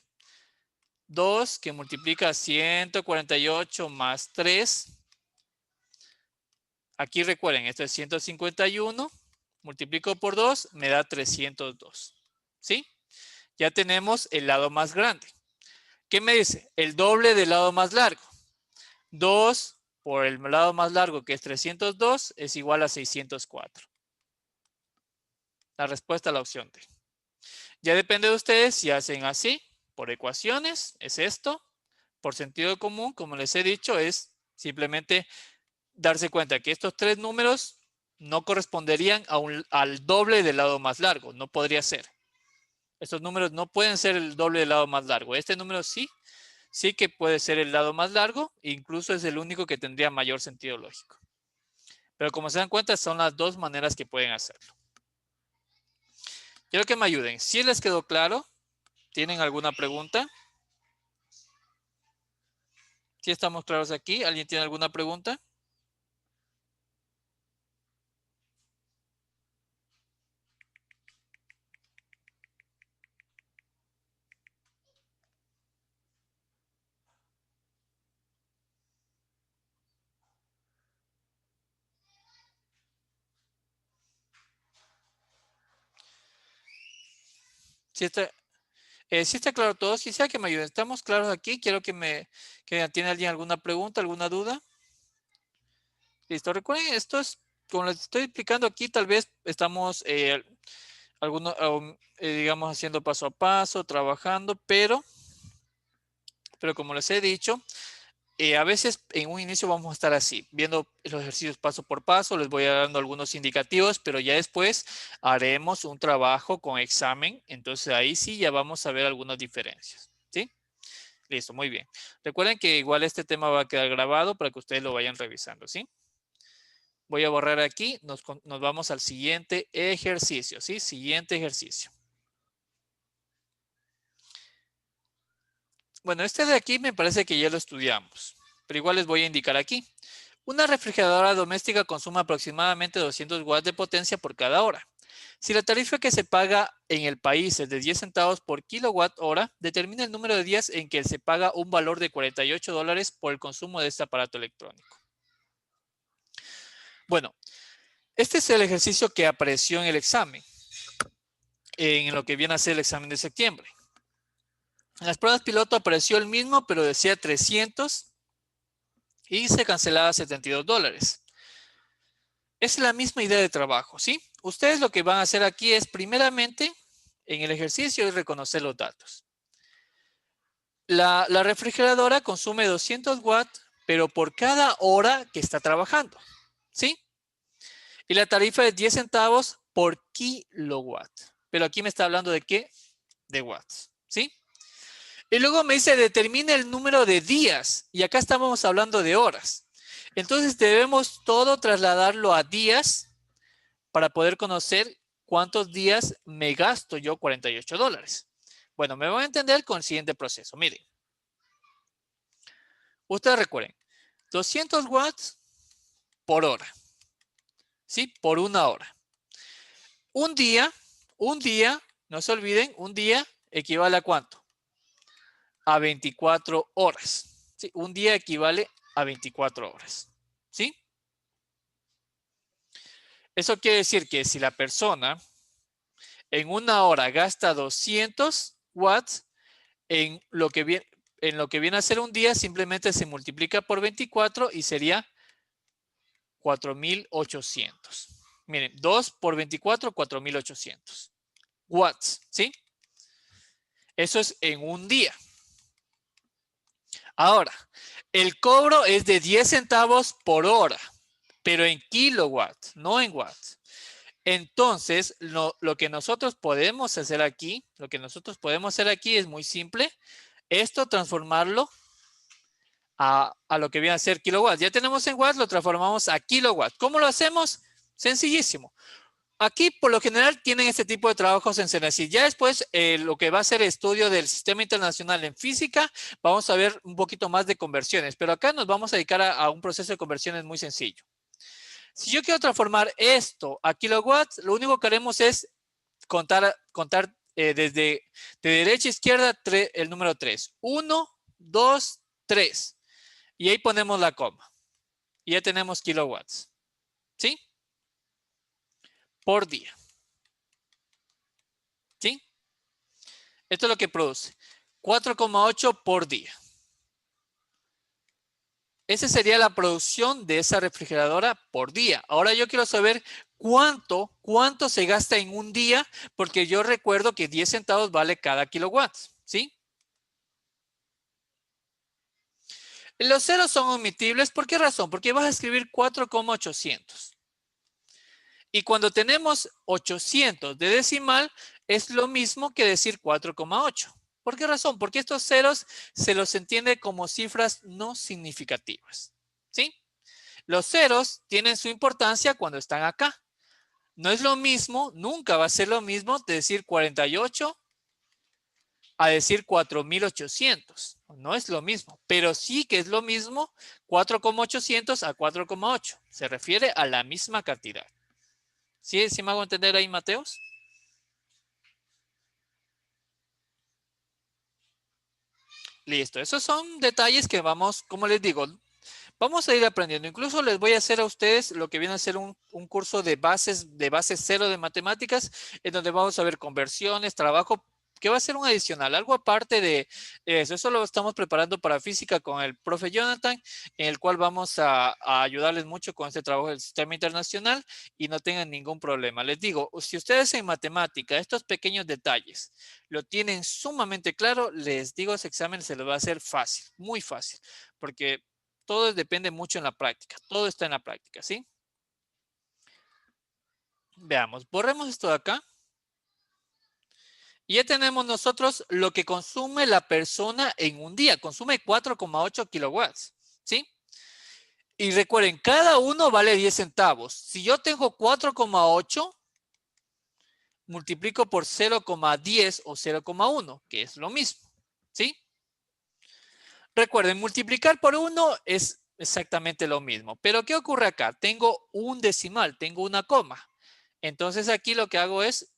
S1: 2 que multiplica 148 más 3. Aquí recuerden, esto es 151. Multiplico por 2, me da 302. ¿Sí? Ya tenemos el lado más grande. ¿Qué me dice? El doble del lado más largo. 2 por el lado más largo, que es 302, es igual a 604. La respuesta a la opción D. Ya depende de ustedes si hacen así, por ecuaciones, es esto. Por sentido común, como les he dicho, es simplemente darse cuenta que estos tres números no corresponderían al doble del lado más largo. No podría ser. Estos números no pueden ser el doble del lado más largo. Este número sí, sí que puede ser el lado más largo. Incluso es el único que tendría mayor sentido lógico. Pero como se dan cuenta, son las dos maneras que pueden hacerlo. Quiero que me ayuden. ¿Sí les quedó claro? ¿Tienen alguna pregunta? ¿Sí estamos claros aquí? ¿Alguien tiene alguna pregunta? Sí está claro todo. Quisiera que me ayuden. ¿Estamos claros aquí? Quiero que tiene alguien alguna pregunta, alguna duda. Listo. Recuerden, esto es, como les estoy explicando aquí, tal vez estamos, digamos, haciendo paso a paso, trabajando, pero como les he dicho, a veces en un inicio vamos a estar así, viendo los ejercicios paso por paso, les voy a dando algunos indicativos, pero ya después haremos un trabajo con examen, entonces ahí sí ya vamos a ver algunas diferencias, ¿sí? Listo, muy bien. Recuerden que igual este tema va a quedar grabado para que ustedes lo vayan revisando, ¿sí? Voy a borrar aquí, nos vamos al siguiente ejercicio, ¿sí? Siguiente ejercicio. Bueno, este de aquí me parece que ya lo estudiamos, pero igual les voy a indicar aquí. Una refrigeradora doméstica consume aproximadamente 200 watts de potencia por cada hora. Si la tarifa que se paga en el país es de 10 centavos por kilowatt hora, determina el número de días en que se paga un valor de $48 por el consumo de este aparato electrónico. Bueno, este es el ejercicio que apareció en el examen, en lo que viene a ser el examen de septiembre. En las pruebas piloto apareció el mismo, pero decía 300 y se cancelaba $72. Es la misma idea de trabajo, ¿sí? Ustedes lo que van a hacer aquí es, primeramente, en el ejercicio, es reconocer los datos. La refrigeradora consume 200 watts, pero por cada hora que está trabajando, ¿sí? Y la tarifa es 10 centavos por kilowatt. Pero aquí me está hablando de qué? De watts, ¿sí? Y luego me dice, determine el número de días. Y acá estamos hablando de horas. Entonces debemos todo trasladarlo a días para poder conocer cuántos días me gasto yo $48. Bueno, me voy a entender con el siguiente proceso. Miren, ustedes recuerden, 200 watts por hora, ¿sí? Por una hora. Un día, no se olviden, un día equivale a ¿cuánto? A 24 horas. ¿Sí? Un día equivale a 24 horas. ¿Sí? Eso quiere decir que si la persona en una hora gasta 200 watts, en lo que viene a ser un día, simplemente se multiplica por 24 y sería 4.800. Miren, 2 por 24, 4.800 watts, ¿sí? Eso es en un día. Ahora, el cobro es de 10 centavos por hora, pero en kilowatts, no en watts. Entonces, lo que nosotros podemos hacer aquí, es muy simple. Esto transformarlo a lo que viene a ser kilowatts. Ya tenemos en watts, lo transformamos a kilowatts. ¿Cómo lo hacemos? Sencillísimo. Aquí, por lo general, tienen este tipo de trabajos en CENESID. Ya después, lo que va a ser estudio del Sistema Internacional en Física, vamos a ver un poquito más de conversiones. Pero acá nos vamos a dedicar a un proceso de conversiones muy sencillo. Si yo quiero transformar esto a kilowatts, lo único que haremos es contar desde de derecha a izquierda el número 3. 1, 2, 3. Y ahí ponemos la coma. Y ya tenemos kilowatts. ¿Sí? Por día. ¿Sí? Esto es lo que produce. 4,8 por día. Esa sería la producción de esa refrigeradora por día. Ahora yo quiero saber cuánto se gasta en un día, porque yo recuerdo que 10 centavos vale cada kilowatt, ¿sí? Los ceros son omitibles. ¿Por qué razón? Porque vas a escribir 4,800. Y cuando tenemos 800 de decimal, es lo mismo que decir 4,8. ¿Por qué razón? Porque estos ceros se los entiende como cifras no significativas, ¿sí? Los ceros tienen su importancia cuando están acá. No es lo mismo, nunca va a ser lo mismo de decir 48 a decir 4.800. No es lo mismo, pero sí que es lo mismo 4,800 a 4,8. Se refiere a la misma cantidad. ¿Sí, me hago entender ahí, Mateos? Listo, esos son detalles que vamos, como les digo, vamos a ir aprendiendo. Incluso les voy a hacer a ustedes lo que viene a ser un curso de base cero de matemáticas, en donde vamos a ver conversiones, trabajo que va a ser un adicional, algo aparte de eso. Eso lo estamos preparando para física con el profe Jonathan, en el cual vamos a ayudarles mucho con este trabajo del sistema internacional y no tengan ningún problema. Les digo, si ustedes en matemática estos pequeños detalles lo tienen sumamente claro, les digo, ese examen se les va a hacer fácil, muy fácil, porque todo depende mucho en la práctica, todo está en la práctica, ¿sí? Veamos, borremos esto de acá. Y ya tenemos nosotros lo que consume la persona en un día. Consume 4,8 kilowatts, ¿sí? Y recuerden, cada uno vale 10 centavos. Si yo tengo 4,8, multiplico por 0,10 o 0,1, que es lo mismo, ¿sí? Recuerden, multiplicar por 1 es exactamente lo mismo. Pero ¿qué ocurre acá? Tengo un decimal, tengo una coma. Entonces aquí lo que hago es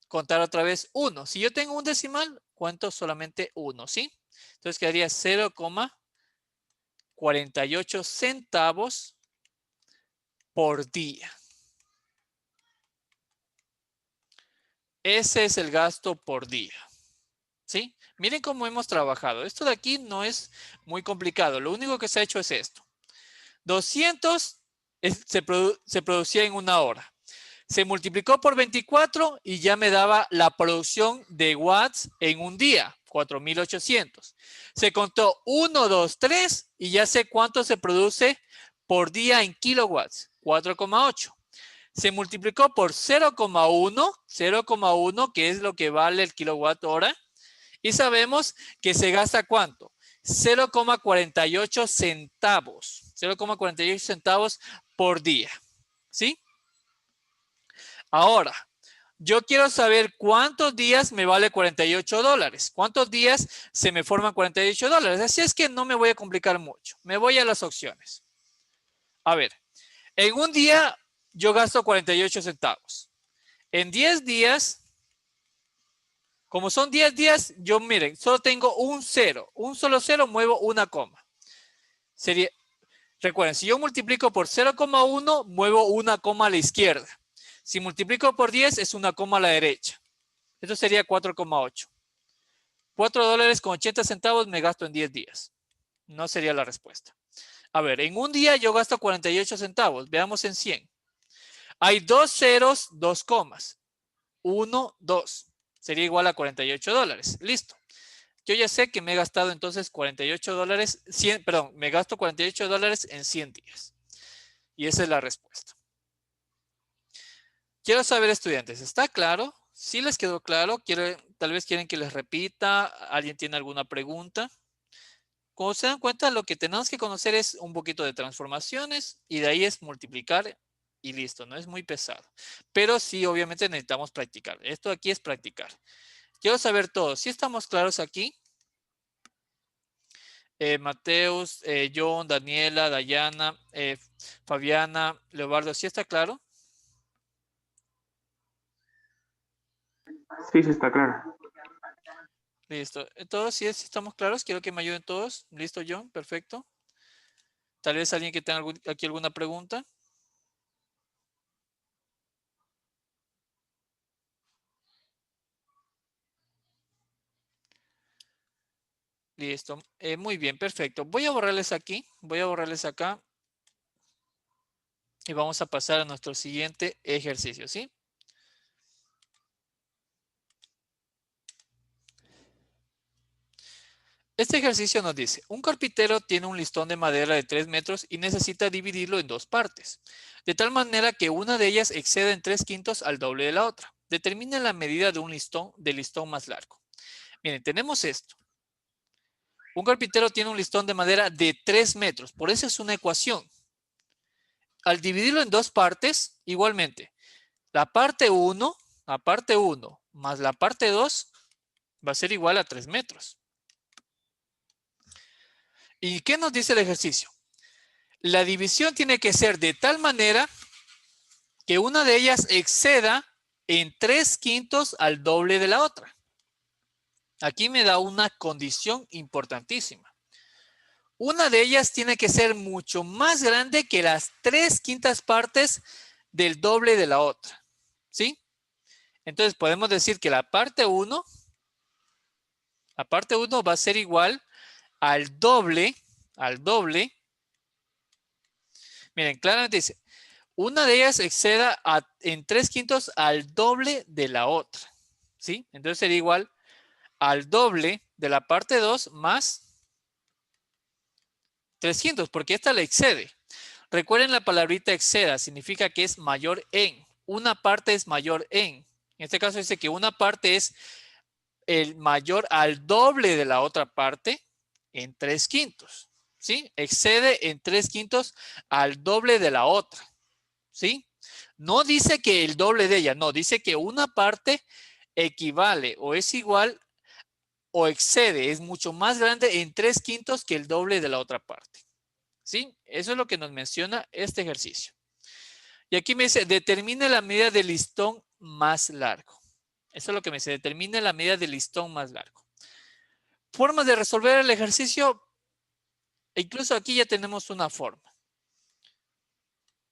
S1: contar otra vez 1. Si yo tengo un decimal, cuento solamente 1, ¿sí? Entonces quedaría 0,48 centavos por día. Ese es el gasto por día, ¿sí? Miren cómo hemos trabajado. Esto de aquí no es muy complicado. Lo único que se ha hecho es esto. 200 se producía en una hora. Se multiplicó por 24 y ya me daba la producción de watts en un día, 4.800. Se contó 1, 2, 3 y ya sé cuánto se produce por día en kilowatts, 4,8. Se multiplicó por 0,1, que es lo que vale el kilowatt hora. Y sabemos que se gasta ¿cuánto? 0,48 centavos. 0,48 centavos por día. ¿Sí? Ahora, yo quiero saber cuántos días me vale 48 dólares. ¿Cuántos días se me forman 48 dólares? Así es que no me voy a complicar mucho. Me voy a las opciones. A ver, en un día yo gasto 48 centavos. En 10 días, como son 10 días, yo miren, solo tengo un cero. Un solo cero muevo una coma. Sería, recuerden, si yo multiplico por 0,1, muevo una coma a la izquierda. Si multiplico por 10, es una coma a la derecha. Esto sería 4,8. 4 dólares con 80 centavos me gasto en 10 días. No sería la respuesta. A ver, en un día yo gasto 48 centavos. Veamos en 100. Hay dos ceros, dos comas. 1, 2. Sería igual a 48 dólares. Listo. Yo ya sé que me he gastado entonces 48 dólares, me gasto 48 dólares en 100 días. Y esa es la respuesta. Quiero saber, estudiantes, ¿está claro? ¿Sí les quedó claro? Tal vez quieren que les repita. ¿Alguien tiene alguna pregunta? Como se dan cuenta, lo que tenemos que conocer es un poquito de transformaciones y de ahí es multiplicar y listo, no es muy pesado. Pero sí, obviamente necesitamos practicar. Esto aquí es practicar. Quiero saber todo. ¿Sí estamos claros aquí? Mateus, John, Daniela, Dayana, Fabiana, Leobardo, ¿sí está claro?
S2: Sí, sí está claro.
S1: Listo. Todos, sí estamos claros. Quiero que me ayuden todos. Listo, John. Perfecto. Tal vez alguien que tenga aquí alguna pregunta. Listo. Muy bien, perfecto. Voy a borrarles aquí. Voy a borrarles acá. Y vamos a pasar a nuestro siguiente ejercicio, ¿sí? Este ejercicio nos dice, un carpintero tiene un listón de madera de 3 metros y necesita dividirlo en dos partes, de tal manera que una de ellas exceda en 3/5 al doble de la otra. Determine la medida de un listón más largo. Miren, tenemos esto. Un carpintero tiene un listón de madera de 3 metros, por eso es una ecuación. Al dividirlo en dos partes, igualmente, la parte 1 más la parte 2 va a ser igual a 3 metros. ¿Y qué nos dice el ejercicio? La división tiene que ser de tal manera que una de ellas exceda en 3/5 al doble de la otra. Aquí me da una condición importantísima. Una de ellas tiene que ser mucho más grande que las 3/5 partes del doble de la otra. ¿Sí? Entonces podemos decir que la parte 1 va a ser igual al doble. Miren, claramente dice, una de ellas exceda en 3/5 al doble de la otra. ¿Sí? Entonces sería igual al doble de la parte 2 más 300, porque esta le excede. Recuerden la palabrita exceda, significa que es mayor en. Una parte es mayor en. En este caso dice que una parte es el mayor al doble de la otra parte en 3/5. ¿Sí? Excede en 3/5 al doble de la otra. ¿Sí? No dice que el doble de ella, no, dice que una parte equivale o es igual o excede, es mucho más grande en 3/5 que el doble de la otra parte. ¿Sí? Eso es lo que nos menciona este ejercicio. Y aquí me dice, determine la medida del listón más largo. Eso es lo que me dice, determine la medida del listón más largo. Formas de resolver el ejercicio, incluso aquí ya tenemos una forma.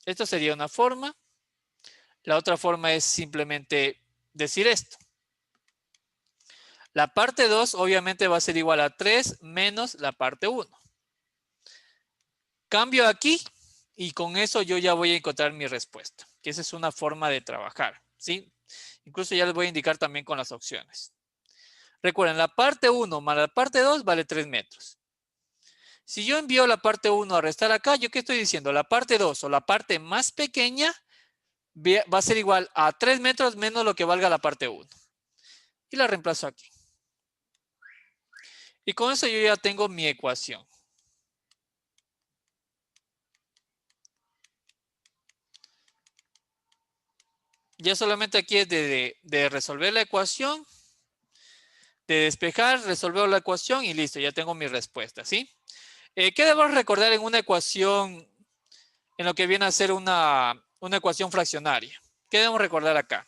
S1: Esto sería una forma. La otra forma es simplemente decir esto. La parte 2 obviamente va a ser igual a 3 menos la parte 1. Cambio aquí y con eso yo ya voy a encontrar mi respuesta. Que esa es una forma de trabajar, ¿sí? Incluso ya les voy a indicar también con las opciones. Recuerden, la parte 1 más la parte 2 vale 3 metros. Si yo envío la parte 1 a restar acá, ¿yo qué estoy diciendo? La parte 2 o la parte más pequeña va a ser igual a 3 metros menos lo que valga la parte 1. Y la reemplazo aquí. Y con eso yo ya tengo mi ecuación. Ya solamente aquí es de resolver la ecuación, de despejar, resolver la ecuación y listo, ya tengo mi respuesta, ¿sí? ¿Qué debemos recordar en una ecuación, en lo que viene a ser una ecuación fraccionaria? ¿Qué debemos recordar acá?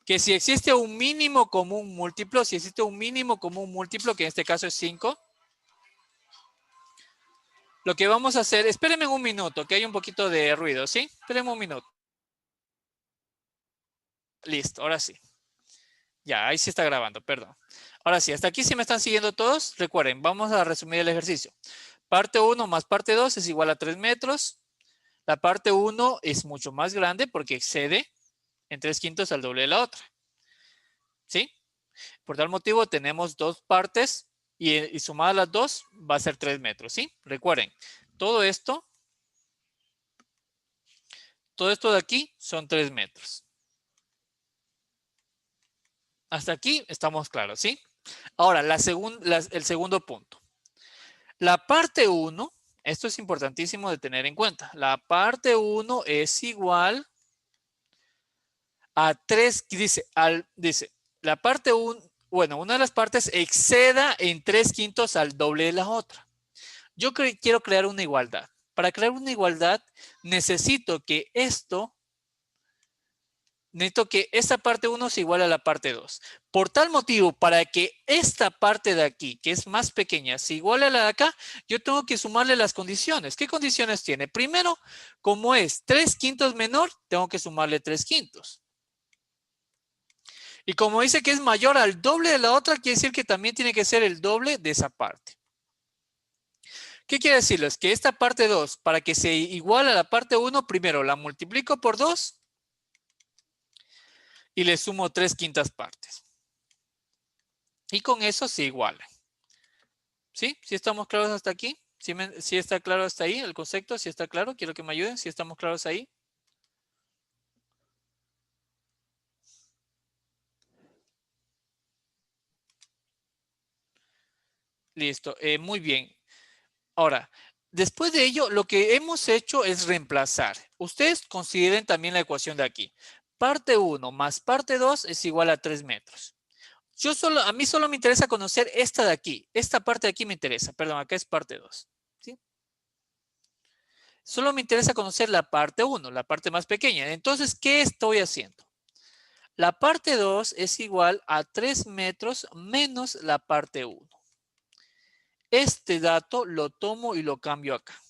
S1: Que si existe un mínimo común múltiplo, que en este caso es 5, lo que vamos a hacer, espérenme un minuto, que hay un poquito de ruido, ¿sí? Espérenme un minuto. Listo, ahora sí. Ya, ahí sí está grabando, perdón. Ahora sí, hasta aquí sí me están siguiendo todos. Recuerden, vamos a resumir el ejercicio. Parte 1 más parte 2 es igual a 3 metros. La parte 1 es mucho más grande porque excede en 3/5 al doble de la otra. ¿Sí? Por tal motivo tenemos dos partes y sumadas las dos va a ser 3 metros. ¿Sí? Recuerden, todo esto de aquí son 3 metros. Hasta aquí estamos claros, ¿sí? Ahora, el segundo punto. La parte 1, esto es importantísimo de tener en cuenta. La parte 1 es igual a 3, dice, la parte 1, bueno, una de las partes exceda en 3/5 al doble de la otra. Yo quiero crear una igualdad. Para crear una igualdad necesito que esta parte 1 sea igual a la parte 2. Por tal motivo, para que esta parte de aquí, que es más pequeña, sea igual a la de acá, yo tengo que sumarle las condiciones. ¿Qué condiciones tiene? Primero, como es 3/5 menor, tengo que sumarle 3/5. Y como dice que es mayor al doble de la otra, quiere decir que también tiene que ser el doble de esa parte. ¿Qué quiere decirles? Que esta parte 2, para que sea igual a la parte 1, primero la multiplico por 2 y le sumo 3/5 partes. Y con eso se iguala. ¿Sí? ¿Sí estamos claros hasta aquí? ¿Sí está claro hasta ahí el concepto? ¿Sí está claro? Quiero que me ayuden. ¿Sí estamos claros ahí? Listo. Muy bien. Ahora, después de ello, lo que hemos hecho es reemplazar. Ustedes consideren también la ecuación de aquí. Parte 1 más parte 2 es igual a 3 metros. A mí solo me interesa conocer esta de aquí. Esta parte de aquí me interesa. Perdón, acá es parte 2. ¿Sí? Solo me interesa conocer la parte 1, la parte más pequeña. Entonces, ¿qué estoy haciendo? La parte 2 es igual a 3 metros menos la parte 1. Este dato lo tomo y lo cambio acá.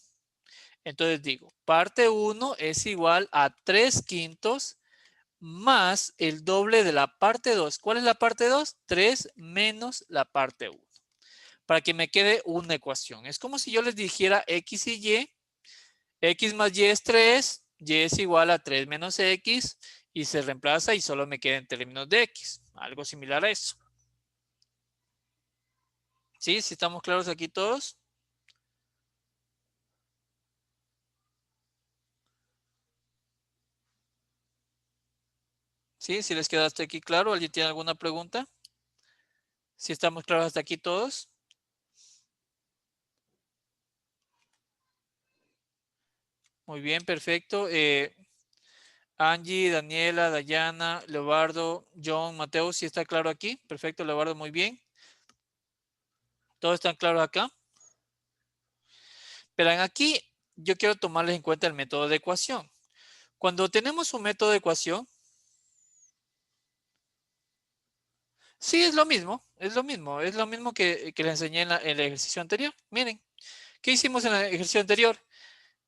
S1: Entonces digo, parte 1 es igual a 3/5 más el doble de la parte 2. ¿Cuál es la parte 2? 3 menos la parte 1. Para que me quede una ecuación. Es como si yo les dijera X y Y. X más Y es 3. Y es igual a 3 menos X. Y se reemplaza y solo me queda en términos de X. Algo similar a eso. ¿Sí? ¿Sí estamos claros aquí todos? ¿Sí? ¿Sí les queda hasta aquí claro? ¿Alguien tiene alguna pregunta? ¿Sí estamos claros hasta aquí todos? Muy bien, perfecto. Angie, Daniela, Dayana, Leobardo, John, Mateo, ¿sí está claro aquí? Perfecto, Leobardo, muy bien. ¿Todos están claros acá? Pero aquí yo quiero tomarles en cuenta el método de ecuación. Cuando tenemos un método de ecuación, sí es lo mismo, es lo mismo que les enseñé en el ejercicio anterior. Miren, ¿qué hicimos en el ejercicio anterior?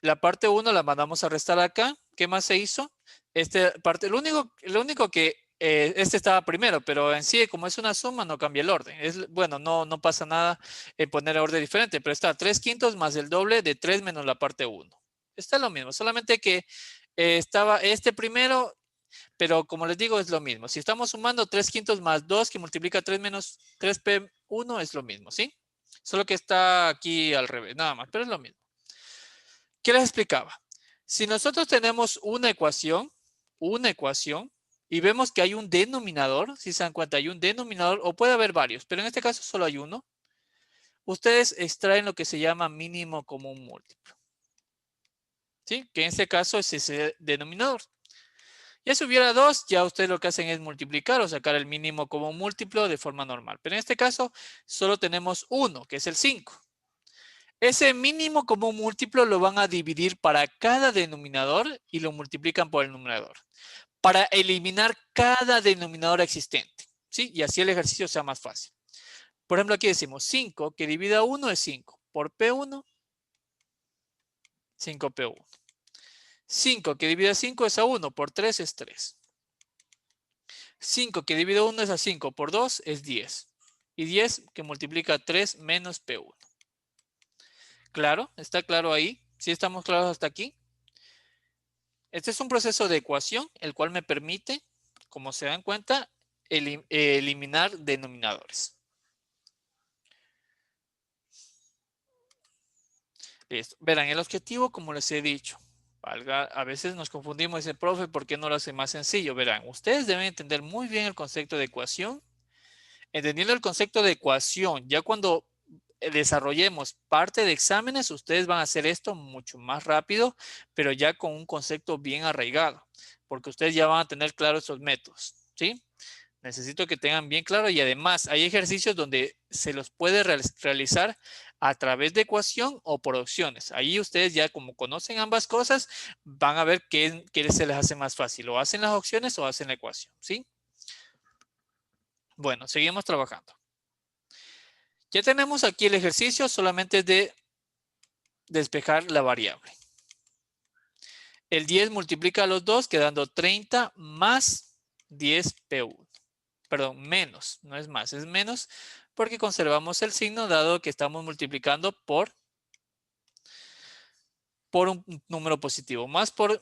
S1: La parte 1 la mandamos a restar acá. ¿Qué más se hizo? Lo único que este estaba primero, pero en sí, como es una suma, no cambia el orden. Bueno, no pasa nada en poner orden diferente, pero está 3/5 más el doble de 3 menos la parte 1. Está lo mismo, solamente que estaba este primero, pero como les digo, es lo mismo. Si estamos sumando 3/5 más 2, que multiplica 3 menos 3p1, es lo mismo, ¿sí? Solo que está aquí al revés, nada más, pero es lo mismo. ¿Qué les explicaba? Si nosotros tenemos una ecuación, y vemos que hay un denominador, si se dan cuenta, hay un denominador, o puede haber varios, pero en este caso solo hay uno, ustedes extraen lo que se llama mínimo común múltiplo. ¿Sí? Que en este caso es ese denominador. Ya si hubiera dos, ya ustedes lo que hacen es multiplicar o sacar el mínimo común múltiplo de forma normal. Pero en este caso solo tenemos uno, que es el 5. Ese mínimo común múltiplo lo van a dividir para cada denominador y lo multiplican por el numerador para eliminar cada denominador existente, ¿sí? Y así el ejercicio sea más fácil. Por ejemplo, aquí decimos 5 que divida 1 es 5. Por P1, 5P1. 5 que divide 5 es a 1. Por 3 es 3. 5 que divide 1 es a 5. Por 2 es 10. Y 10 que multiplica 3 menos P1. ¿Claro? ¿Está claro ahí? ¿Sí estamos claros hasta aquí? Este es un proceso de ecuación, el cual me permite, como se dan cuenta, eliminar denominadores. Listo. Verán, el objetivo, como les he dicho, a veces nos confundimos, dice, profe, ¿por qué no lo hace más sencillo? Verán, ustedes deben entender muy bien el concepto de ecuación. Entendiendo el concepto de ecuación, ya cuando desarrollemos parte de exámenes, ustedes van a hacer esto mucho más rápido, pero ya con un concepto bien arraigado, porque ustedes ya van a tener claros esos métodos, ¿sí? Necesito que tengan bien claro y además hay ejercicios donde se los puede realizar a través de ecuación o por opciones. Ahí ustedes ya como conocen ambas cosas, van a ver qué se les hace más fácil. O hacen las opciones o hacen la ecuación, ¿sí? Bueno, seguimos trabajando. Ya tenemos aquí el ejercicio, solamente de despejar la variable. El 10 multiplica a los dos, quedando 30 más 10P1. Perdón, menos, no es más, es menos, porque conservamos el signo dado que estamos multiplicando por un número positivo. Más por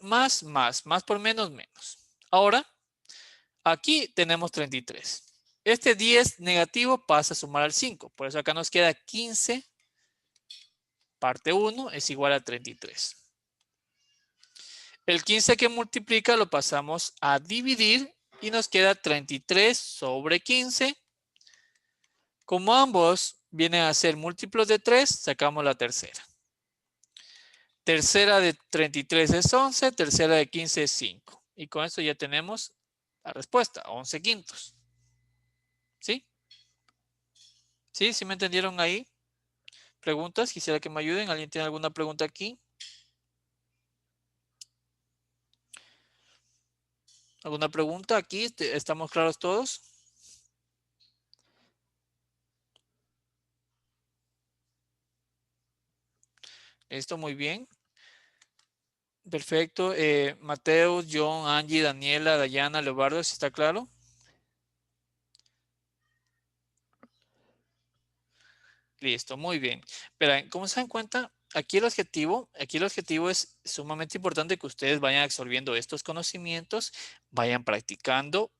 S1: menos, menos. Ahora, aquí tenemos 33. Este 10 negativo pasa a sumar al 5. Por eso acá nos queda 15 parte 1 es igual a 33. El 15 que multiplica lo pasamos a dividir y nos queda 33 sobre 15. Como ambos vienen a ser múltiplos de 3, sacamos la tercera. Tercera de 33 es 11, tercera de 15 es 5. Y con esto ya tenemos la respuesta, 11 quintos. ¿Sí? ¿Sí? ¿Sí me entendieron ahí? ¿Preguntas? Quisiera que me ayuden. ¿Alguien tiene alguna pregunta aquí? ¿Alguna pregunta aquí? ¿Estamos claros todos? Esto muy bien. Perfecto. Mateo, John, Angie, Daniela, Dayana, Leobardo, ¿sí está claro? Listo, muy bien. Pero como se dan cuenta, aquí el objetivo es sumamente importante que ustedes vayan absorbiendo estos conocimientos, vayan practicando.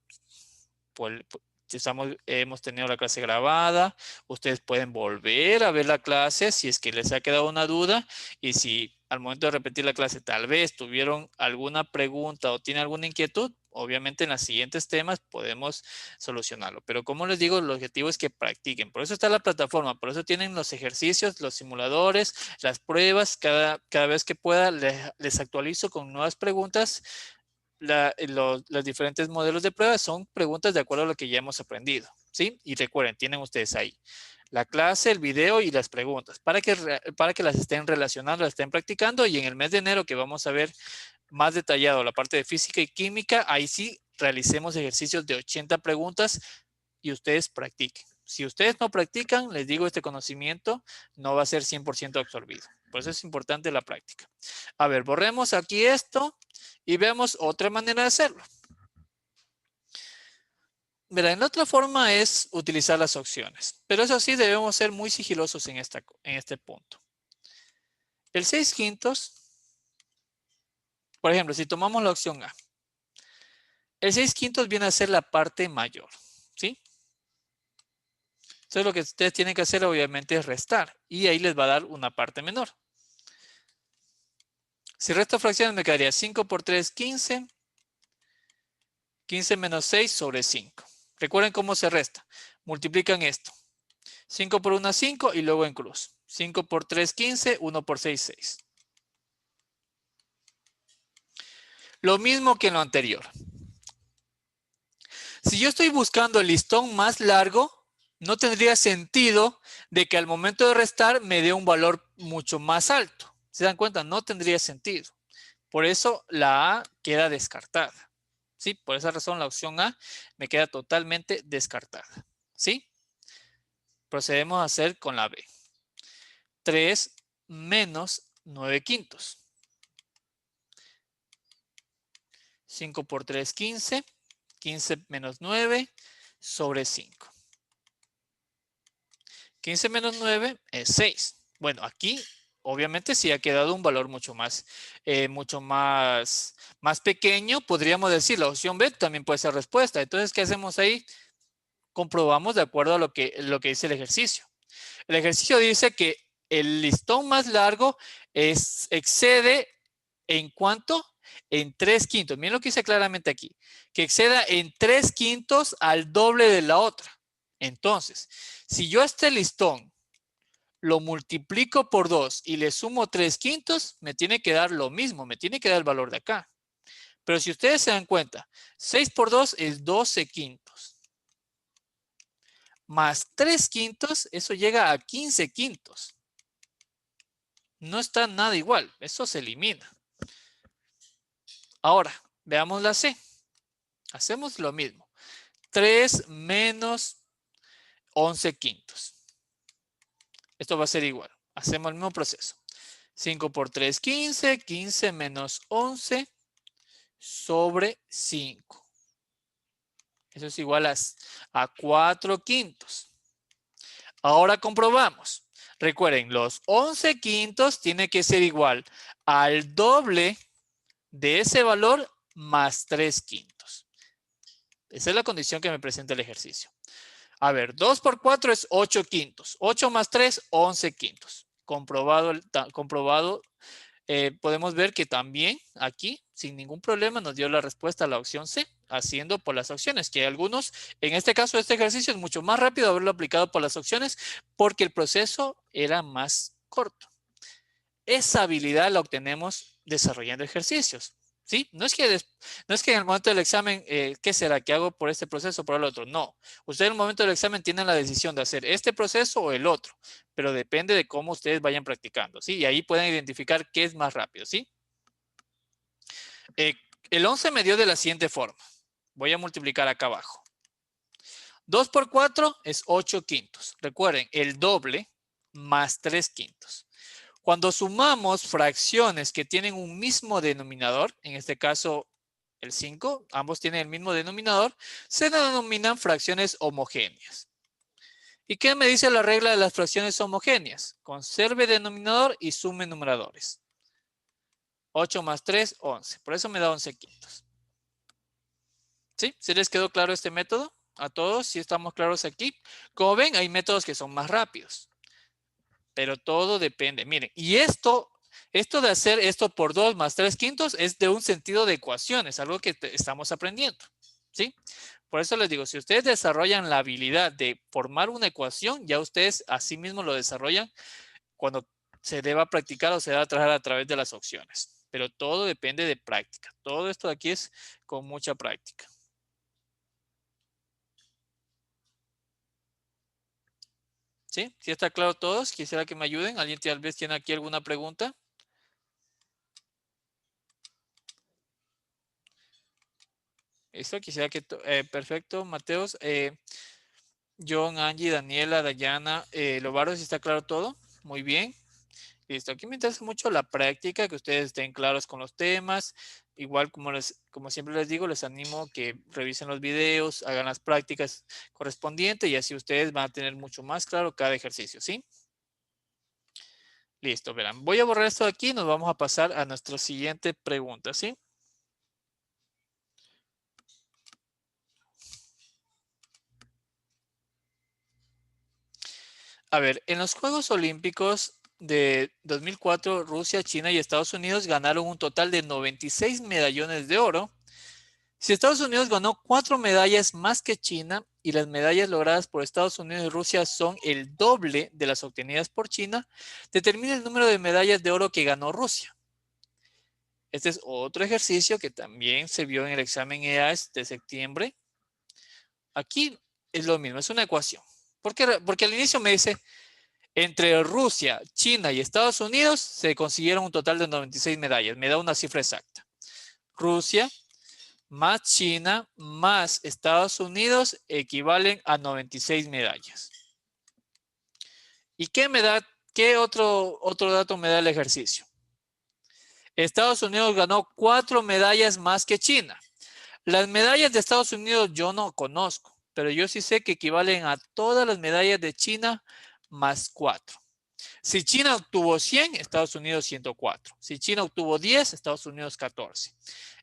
S1: Si hemos tenido la clase grabada, ustedes pueden volver a ver la clase si es que les ha quedado una duda y si al momento de repetir la clase tal vez tuvieron alguna pregunta o tienen alguna inquietud, obviamente en los siguientes temas podemos solucionarlo. Pero como les digo, el objetivo es que practiquen. Por eso está la plataforma, por eso tienen los ejercicios, los simuladores, las pruebas. Cada vez que pueda les actualizo con nuevas preguntas. Los diferentes modelos de pruebas son preguntas de acuerdo a lo que ya hemos aprendido, ¿sí? Y recuerden, tienen ustedes ahí la clase, el video y las preguntas para que las estén relacionando, las estén practicando, y en el mes de enero que vamos a ver más detallado la parte de física y química, ahí sí realicemos ejercicios de 80 preguntas y ustedes practiquen. Si ustedes no practican, les digo, este conocimiento no va a ser 100% absorbido. Por eso es importante la práctica. A ver, borremos aquí esto y veamos otra manera de hacerlo. Verán, la otra forma es utilizar las opciones, pero eso sí debemos ser muy sigilosos en este punto. El 6/5, por ejemplo, si tomamos la opción A, el 6/5 viene a ser la parte mayor, ¿sí? Entonces lo que ustedes tienen que hacer obviamente es restar y ahí les va a dar una parte menor. Si resto fracciones me quedaría 5 por 3, 15. 15 menos 6 sobre 5. Recuerden cómo se resta. Multiplican esto. 5 por 1, 5 y luego en cruz. 5 por 3, 15. 1 por 6, 6. Lo mismo que en lo anterior. Si yo estoy buscando el listón más largo, no tendría sentido de que al momento de restar me dé un valor mucho más alto. ¿Se dan cuenta? No tendría sentido. Por eso la A queda descartada. ¿Sí? Por esa razón la opción A me queda totalmente descartada. ¿Sí? Procedemos a hacer con la B. 3 menos 9/5. 5 por 3, 15. 15 menos 9 sobre 5. 15 menos 9 es 6. Bueno, aquí obviamente sí ha quedado un valor mucho más pequeño. Podríamos decir la opción B también puede ser respuesta. Entonces, ¿qué hacemos ahí? Comprobamos de acuerdo a lo que dice el ejercicio. El ejercicio dice que el listón más largo excede ¿en cuánto? En 3/5. Miren lo que dice claramente aquí. Que exceda en 3/5 al doble de la otra. Entonces, si yo este listón lo multiplico por 2 y le sumo 3/5, me tiene que dar lo mismo, me tiene que dar el valor de acá. Pero si ustedes se dan cuenta, 6 por 2 es 12/5. Más 3/5, eso llega a 15/5. No está nada igual, eso se elimina. Ahora, veamos la C. Hacemos lo mismo. 3 menos 11/5. Esto va a ser igual. Hacemos el mismo proceso. 5 por 3, 15. 15 menos 11 sobre 5. Eso es igual a 4/5. Ahora comprobamos. Recuerden, los 11/5 tiene que ser igual al doble de ese valor más 3/5. Esa es la condición que me presenta el ejercicio. A ver, 2 por 4 es 8/5. 8 más 3, 11/5. Comprobado, podemos ver que también aquí, sin ningún problema, nos dio la respuesta a la opción C, haciendo por las opciones, que algunos, en este caso, este ejercicio es mucho más rápido haberlo aplicado por las opciones porque el proceso era más corto. Esa habilidad la obtenemos desarrollando ejercicios. ¿Sí? No es que en el momento del examen, ¿qué será? ¿Qué hago por este proceso o por el otro? No. Ustedes en el momento del examen tienen la decisión de hacer este proceso o el otro, pero depende de cómo ustedes vayan practicando, ¿sí? Y ahí pueden identificar qué es más rápido, ¿sí? El 11 me dio de la siguiente forma. Voy a multiplicar acá abajo. 2 por 4 es 8/5. Recuerden, el doble más 3/5. Cuando sumamos fracciones que tienen un mismo denominador, en este caso el 5, ambos tienen el mismo denominador, se denominan fracciones homogéneas. ¿Y qué me dice la regla de las fracciones homogéneas? Conserve denominador y sume numeradores. 8 más 3, 11. Por eso me da 11 quintos. ¿Sí? ¿Sí les quedó claro este método? A todos, ¿sí estamos claros aquí? Como ven, hay métodos que son más rápidos. Pero todo depende. Miren, y esto de hacer esto por 2 más 3 quintos es de un sentido de ecuaciones, algo que estamos aprendiendo. ¿Sí? Por eso les digo, si ustedes desarrollan la habilidad de formar una ecuación, ya ustedes así mismo lo desarrollan cuando se deba practicar o se deba trabajar a través de las opciones. Pero todo depende de práctica. Todo esto de aquí es con mucha práctica. ¿Sí? ¿Sí está claro todos? Quisiera que me ayuden. ¿Alguien tal vez tiene aquí alguna pregunta? Esto quisiera que... perfecto, Mateos. John, Angie, Daniela, Dayana, Lovaro, ¿sí está claro todo? Muy bien. Listo. Aquí me interesa mucho la práctica, que ustedes estén claros con los temas. Igual como siempre les digo, les animo que revisen los videos, hagan las prácticas correspondientes y así ustedes van a tener mucho más claro cada ejercicio, ¿sí? Listo, verán. Voy a borrar esto de aquí y nos vamos a pasar a nuestra siguiente pregunta, ¿sí? A ver, en los Juegos Olímpicos de 2004, Rusia, China y Estados Unidos ganaron un total de 96 medallones de oro. Si Estados Unidos ganó 4 medallas más que China y las medallas logradas por Estados Unidos y Rusia son el doble de las obtenidas por China, determina el número de medallas de oro que ganó Rusia. Este es otro ejercicio que también se vio en el examen EAS de septiembre. Aquí es lo mismo, es una ecuación. Porque al inicio me dice, entre Rusia, China y Estados Unidos se consiguieron un total de 96 medallas. Me da una cifra exacta. Rusia más China más Estados Unidos equivalen a 96 medallas. ¿Y qué me da? ¿Qué otro dato me da el ejercicio? Estados Unidos ganó 4 medallas más que China. Las medallas de Estados Unidos yo no conozco, pero yo sí sé que equivalen a todas las medallas de China más 4. Si China obtuvo 100, Estados Unidos 104. Si China obtuvo 10, Estados Unidos 14.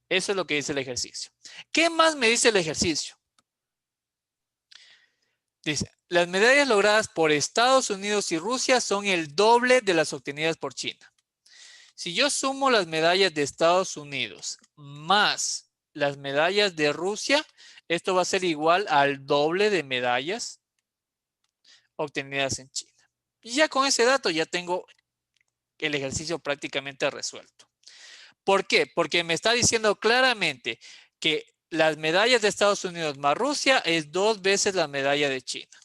S1: Eso es lo que dice el ejercicio. ¿Qué más me dice el ejercicio? Dice, las medallas logradas por Estados Unidos y Rusia son el doble de las obtenidas por China. Si yo sumo las medallas de Estados Unidos más las medallas de Rusia, esto va a ser igual al doble de medallas obtenidas en China. Y ya con ese dato ya tengo el ejercicio prácticamente resuelto. ¿Por qué? Porque me está diciendo claramente que las medallas de Estados Unidos más Rusia es 2 veces la medalla de China.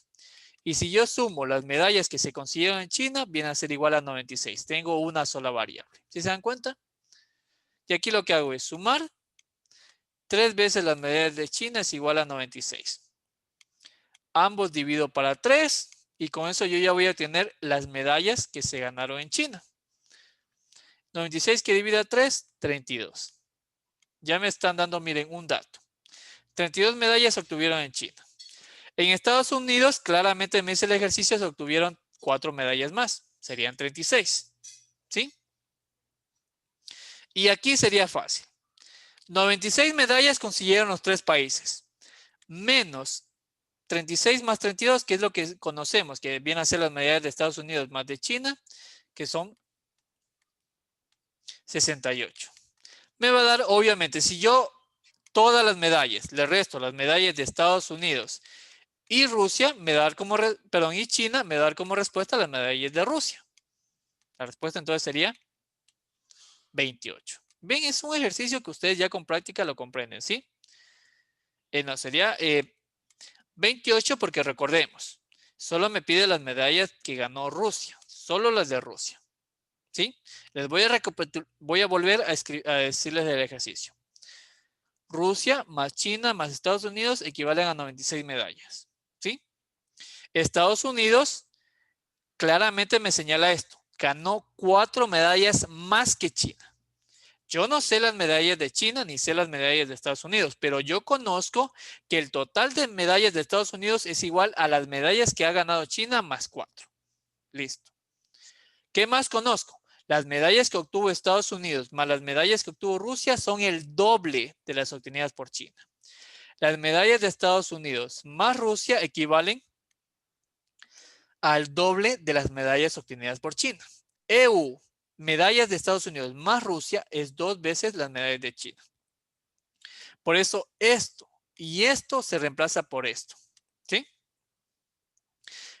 S1: Y si yo sumo las medallas que se consiguieron en China, viene a ser igual a 96. Tengo una sola variable. ¿Sí se dan cuenta? Y aquí lo que hago es sumar 3 veces las medallas de China es igual a 96. Ambos divido para 3 y con eso yo ya voy a tener las medallas que se ganaron en China. 96 que divide a 3, 32. Ya me están dando, miren, un dato. 32 medallas se obtuvieron en China. En Estados Unidos, claramente me dice el ejercicio, se obtuvieron 4 medallas más. Serían 36. ¿Sí? Y aquí sería fácil. 96 medallas consiguieron los 3 países. Menos 36 más 32, que es lo que conocemos, que vienen a ser las medallas de Estados Unidos más de China, que son 68. Me va a dar, obviamente, si yo todas las medallas, le resto las medallas de Estados Unidos y Rusia, me da como, y China, me da como respuesta las medallas de Rusia. La respuesta entonces sería 28. Bien, es un ejercicio que ustedes ya con práctica lo comprenden, ¿sí? No, sería 28 porque recordemos, solo me pide las medallas que ganó Rusia, solo las de Rusia, ¿sí? Les voy a volver a decirles el ejercicio. Rusia más China más Estados Unidos equivalen a 96 medallas, ¿sí? Estados Unidos claramente me señala esto. ganó 4 medallas más que China. Yo no sé las medallas de China ni sé las medallas de Estados Unidos, pero yo conozco que el total de medallas de Estados Unidos es igual a las medallas que ha ganado China más 4. Listo. ¿Qué más conozco? Las medallas que obtuvo Estados Unidos más las medallas que obtuvo Rusia son el doble de las obtenidas por China. Las medallas de Estados Unidos más Rusia equivalen al doble de las medallas obtenidas por China. EU, medallas de Estados Unidos más Rusia es 2 veces las medallas de China. Por eso esto y esto se reemplaza por esto. ¿Sí?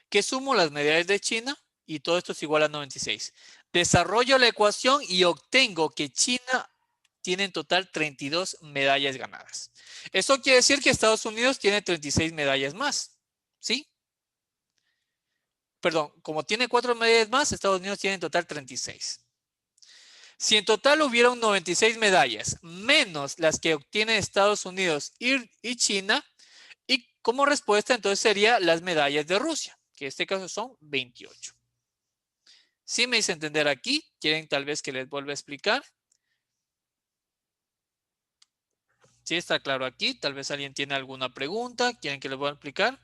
S1: ¿Qué sumo las medallas de China? Y todo esto es igual a 96. Desarrollo la ecuación y obtengo que China tiene en total 32 medallas ganadas. Eso quiere decir que Estados Unidos tiene 36 medallas más. ¿Sí? Perdón, como tiene 4 medallas más, Estados Unidos tiene en total 36. Si en total hubiera 96 medallas, menos las que obtiene Estados Unidos y China, y como respuesta entonces sería las medallas de Rusia, que en este caso son 28. ¿Sí me hice entender aquí? ¿Quieren tal vez que les vuelva a explicar? ¿Sí está claro aquí? Tal vez alguien tiene alguna pregunta. ¿Quieren que les vuelva a explicar?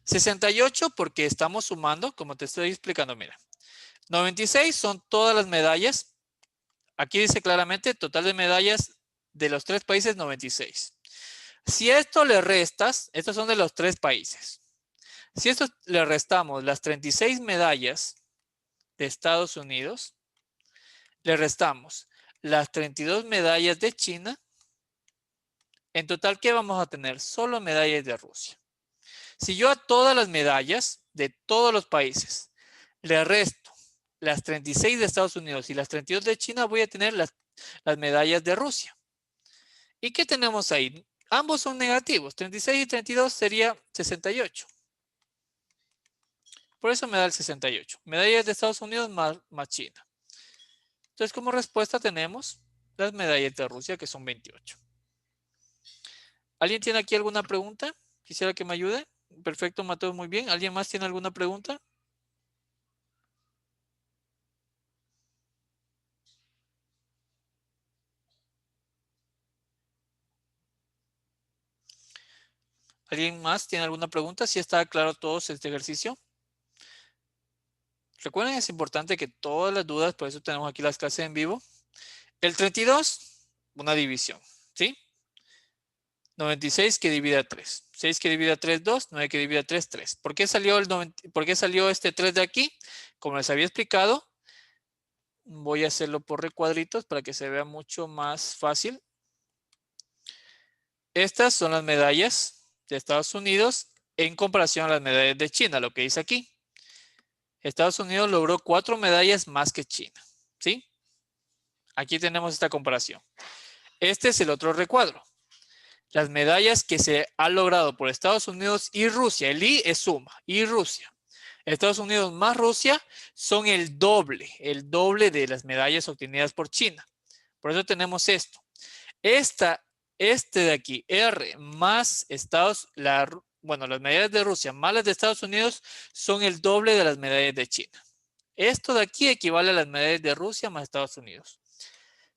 S1: 68 porque estamos sumando, como te estoy explicando, mira. 96 son todas las medallas. Aquí dice claramente total de medallas de los 3 países 96. Si esto le restas, estos son de los 3 países. Si esto le restamos las 36 medallas de Estados Unidos, le restamos las 32 medallas de China. En total, ¿qué vamos a tener? Solo medallas de Rusia. Si yo a todas las medallas de todos los países le resto las 36 de Estados Unidos y las 32 de China, voy a tener las medallas de Rusia. ¿Y qué tenemos ahí? Ambos son negativos. 36 y 32 sería 68. Por eso me da el 68. Medallas de Estados Unidos más China. Entonces, como respuesta tenemos las medallas de Rusia, que son 28. ¿Alguien tiene aquí alguna pregunta? Quisiera que me ayude. Perfecto, Mateo, muy bien. ¿Alguien más tiene alguna pregunta? ¿Alguien más tiene alguna pregunta? ¿Sí está claro todos este ejercicio? Recuerden, es importante que todas las dudas, por eso tenemos aquí las clases en vivo. El 32, una división, ¿sí? 96 que divide a 3. 6 que divide a 3, 2. 9 que divide a 3, 3. ¿Por qué salió este 3 de aquí? Como les había explicado, voy a hacerlo por recuadritos para que se vea mucho más fácil. Estas son las medallas de Estados Unidos en comparación a las medallas de China, lo que dice aquí. Estados Unidos logró 4 medallas más que China, ¿sí? Aquí tenemos esta comparación. Este es el otro recuadro. Las medallas que se han logrado por Estados Unidos y Rusia. El I es suma, y Rusia. Estados Unidos más Rusia son el doble de las medallas obtenidas por China. Por eso tenemos esto. Este de aquí, R más las medallas de Rusia más las de Estados Unidos son el doble de las medallas de China. Esto de aquí equivale a las medallas de Rusia más Estados Unidos.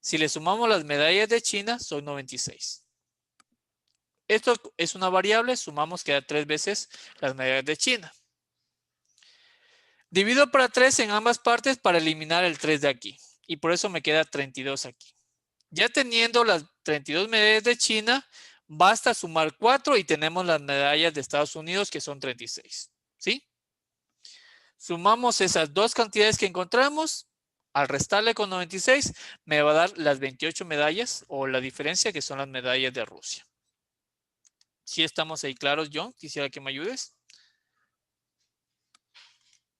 S1: Si le sumamos las medallas de China, son 96. Esto es una variable, sumamos queda 3 veces las medallas de China. Divido para 3 en ambas partes para eliminar el 3 de aquí. Y por eso me queda 32 aquí. Ya teniendo las 32 medallas de China, basta sumar 4 y tenemos las medallas de Estados Unidos que son 36. ¿Sí? Sumamos esas dos cantidades que encontramos. Al restarle con 96, me va a dar las 28 medallas o la diferencia que son las medallas de Rusia. ¿Sí estamos ahí claros, John? Quisiera que me ayudes.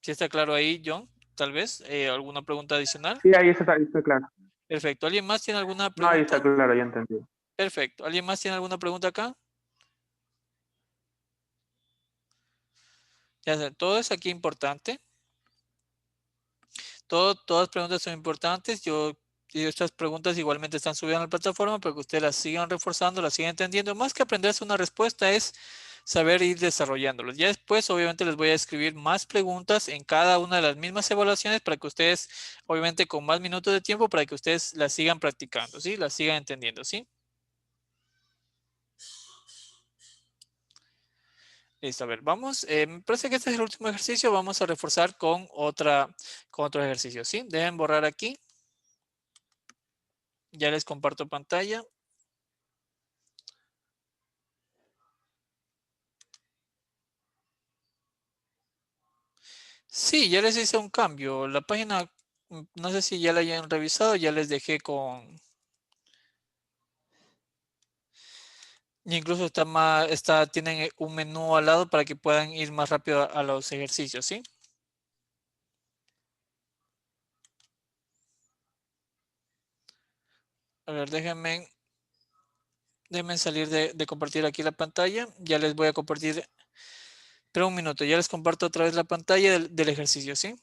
S1: ¿Sí está claro ahí, John? Tal vez. ¿Alguna pregunta adicional?
S2: Sí, ahí está claro.
S1: Perfecto. ¿Alguien más tiene alguna pregunta?
S2: No, ahí está claro, ya entendí.
S1: Perfecto. ¿Alguien más tiene alguna pregunta acá? Ya saben, todo es aquí importante. Todas las preguntas son importantes. Estas preguntas igualmente están subidas a la plataforma para que ustedes las sigan reforzando, las sigan entendiendo. Más que aprenderse una respuesta es saber ir desarrollándolos. Ya después, obviamente, les voy a escribir más preguntas en cada una de las mismas evaluaciones para que ustedes, obviamente, con más minutos de tiempo, para que ustedes las sigan practicando, ¿sí? Las sigan entendiendo, ¿sí? Listo, a ver, vamos. Me parece que este es el último ejercicio. Vamos a reforzar con otro ejercicio, ¿sí? Deben borrar aquí. Ya les comparto pantalla. Sí, ya les hice un cambio. La página, no sé si ya la hayan revisado, ya les dejé con... Incluso tienen un menú al lado para que puedan ir más rápido a los ejercicios, ¿sí? A ver, déjenme salir de compartir aquí la pantalla. Ya les voy a compartir, pero un minuto, ya les comparto otra vez la pantalla del ejercicio, ¿sí?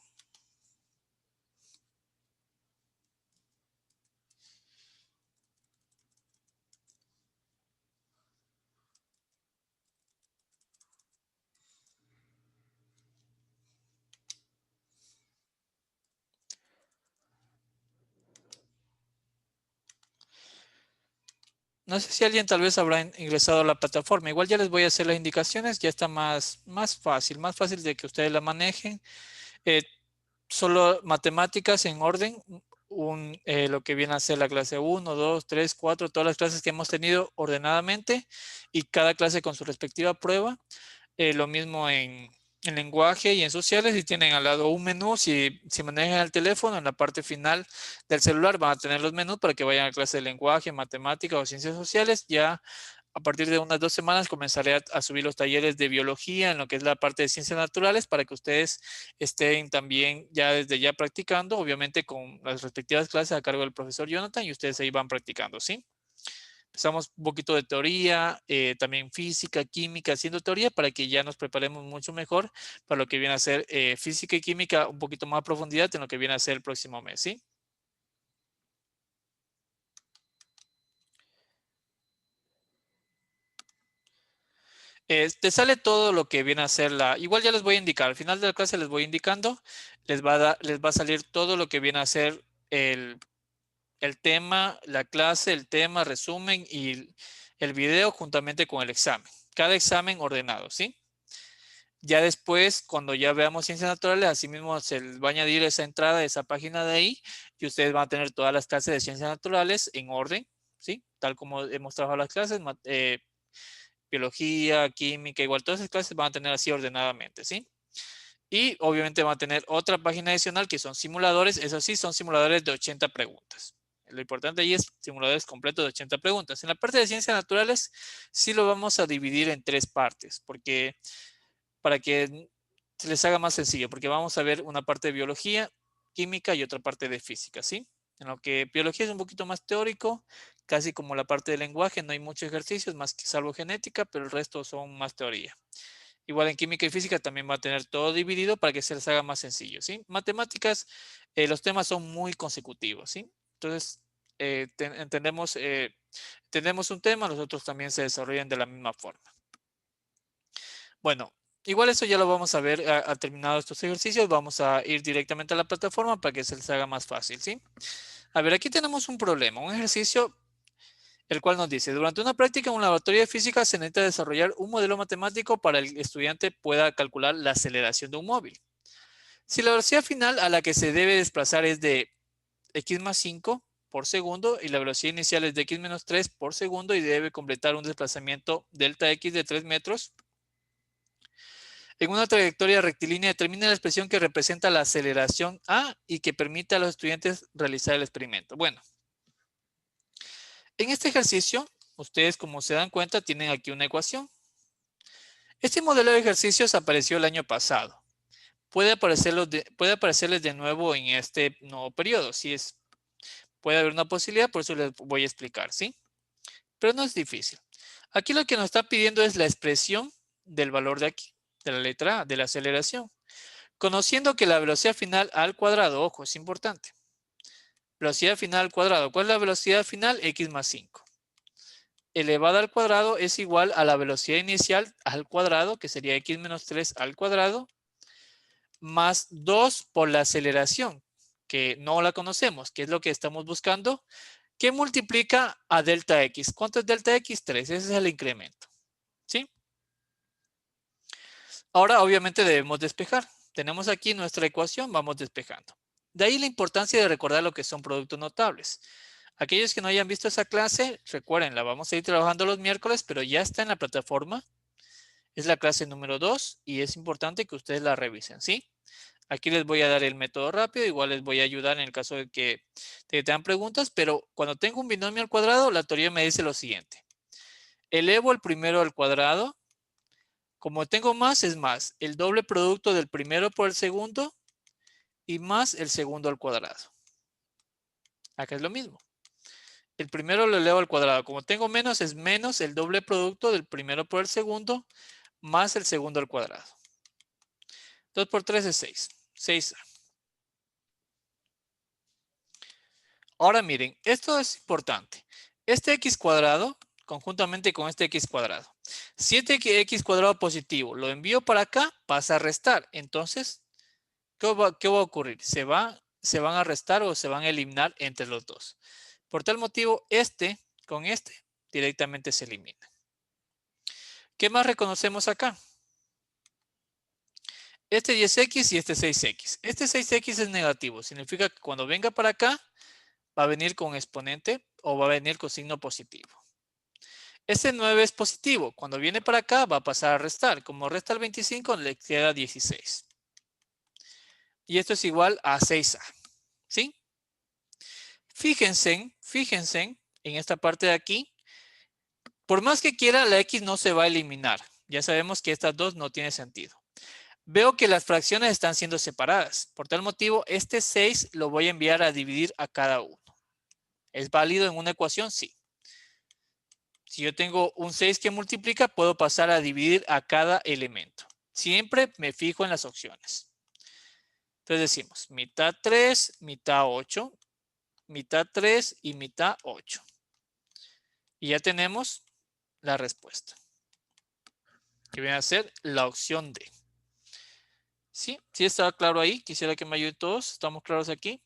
S1: No sé si alguien tal vez habrá ingresado a la plataforma. Igual ya les voy a hacer las indicaciones. Ya está más fácil de que ustedes la manejen. Eh, Solo matemáticas en orden. Lo que viene a ser la clase 1, 2, 3, 4, todas las clases que hemos tenido ordenadamente y cada clase con su respectiva prueba. Lo mismo en lenguaje y en sociales, y tienen al lado un menú. Si manejan el teléfono, en la parte final del celular van a tener los menús para que vayan a clase de lenguaje, matemática o ciencias sociales. Ya a partir de unas 2 semanas comenzaré a subir los talleres de biología en lo que es la parte de ciencias naturales para que ustedes estén también ya desde ya practicando, obviamente con las respectivas clases a cargo del profesor Jonathan, y ustedes ahí van practicando, ¿sí? Empezamos un poquito de teoría, también física, química, haciendo teoría para que ya nos preparemos mucho mejor para lo que viene a ser física y química, un poquito más a profundidad en lo que viene a ser el próximo mes, ¿sí? Te sale todo lo que viene a ser igual ya les voy a indicar, al final de la clase les voy indicando, les va a salir todo lo que viene a ser el tema, la clase, el tema, resumen y el video juntamente con el examen. Cada examen ordenado, ¿sí? Ya después, cuando ya veamos ciencias naturales, así mismo se les va a añadir esa entrada, esa página de ahí, y ustedes van a tener todas las clases de ciencias naturales en orden, ¿sí? Tal como hemos trabajado las clases, biología, química, igual todas esas clases van a tener así ordenadamente, ¿sí? Y obviamente van a tener otra página adicional que son simuladores. Eso sí, son simuladores de 80 preguntas. Lo importante ahí es simuladores completos de 80 preguntas. En la parte de ciencias naturales sí lo vamos a dividir en 3 partes, porque para que se les haga más sencillo, porque vamos a ver una parte de biología, química y otra parte de física, ¿sí? En lo que biología es un poquito más teórico, casi como la parte de lenguaje, no hay muchos ejercicios, más que salvo genética, pero el resto son más teoría. Igual en química y física también va a tener todo dividido para que se les haga más sencillo, ¿sí? Matemáticas, los temas son muy consecutivos, ¿sí? Entonces, entendemos un tema, los otros también se desarrollan de la misma forma. Bueno, igual eso ya lo vamos a ver a terminado estos ejercicios. Vamos a ir directamente a la plataforma para que se les haga más fácil, ¿sí? A ver, aquí tenemos un problema, un ejercicio el cual nos dice, durante una práctica en un laboratorio de física se necesita desarrollar un modelo matemático para el estudiante pueda calcular la aceleración de un móvil. Si la velocidad final a la que se debe desplazar es de x más 5 por segundo y la velocidad inicial es de x menos 3 por segundo y debe completar un desplazamiento delta x de 3 metros, en una trayectoria rectilínea determina la expresión que representa la aceleración A y que permite a los estudiantes realizar el experimento. Bueno, en este ejercicio, ustedes como se dan cuenta tienen aquí una ecuación. Este modelo de ejercicios apareció el año pasado. Puede aparecerles de nuevo en este nuevo periodo. Puede haber una posibilidad, por eso les voy a explicar, ¿sí? Pero no es difícil. Aquí lo que nos está pidiendo es la expresión del valor de aquí, de la letra A, de la aceleración. Conociendo que la velocidad final al cuadrado, ojo, es importante. Velocidad final al cuadrado. ¿Cuál es la velocidad final? X más 5. elevada al cuadrado es igual a la velocidad inicial al cuadrado, que sería x menos 3 al cuadrado, más 2 por la aceleración, que no la conocemos, que es lo que estamos buscando, que multiplica a delta x. ¿Cuánto es delta x? 3. Ese es el incremento. ¿Sí? Ahora, obviamente, debemos despejar. Tenemos aquí nuestra ecuación, vamos despejando. De ahí la importancia de recordar lo que son productos notables. Aquellos que no hayan visto esa clase, recuerden, la vamos a ir trabajando los miércoles, pero ya está en la plataforma. Es la clase número 2 y es importante que ustedes la revisen, ¿sí? Aquí les voy a dar el método rápido, igual les voy a ayudar en el caso de que te dan preguntas, pero cuando tengo un binomio al cuadrado, la teoría me dice lo siguiente. Elevo el primero al cuadrado. Como tengo más, es más el doble producto del primero por el segundo y más el segundo al cuadrado. Acá es lo mismo. El primero lo elevo al cuadrado. Como tengo menos, es menos el doble producto del primero por el segundo más el segundo al cuadrado. 2 por 3 es 6. 6a. Ahora miren, esto es importante. Este x cuadrado, conjuntamente con este x cuadrado. Si este x cuadrado positivo lo envío para acá, pasa a restar. Entonces, ¿qué va a ocurrir? Se van a restar o se van a eliminar entre los dos. Por tal motivo, este con este directamente se elimina. ¿Qué más reconocemos acá? Este 10x y este 6x. Este 6x es negativo. Significa que cuando venga para acá, va a venir con exponente o va a venir con signo positivo. Este 9 es positivo. Cuando viene para acá, va a pasar a restar. Como resta el 25, le queda 16. Y esto es igual a 6a. ¿Sí? Fíjense en esta parte de aquí. Por más que quiera, la x no se va a eliminar. Ya sabemos que estas dos no tienen sentido. Veo que las fracciones están siendo separadas. Por tal motivo, este 6 lo voy a enviar a dividir a cada uno. ¿Es válido en una ecuación? Sí. Si yo tengo un 6 que multiplica, puedo pasar a dividir a cada elemento. Siempre me fijo en las opciones. Entonces decimos mitad 3, mitad 8, mitad 3 y mitad 8. Y ya tenemos la respuesta, que viene a ser la opción D. ¿Sí? ¿Sí estaba claro ahí? Quisiera que me ayuden todos. ¿Estamos claros aquí?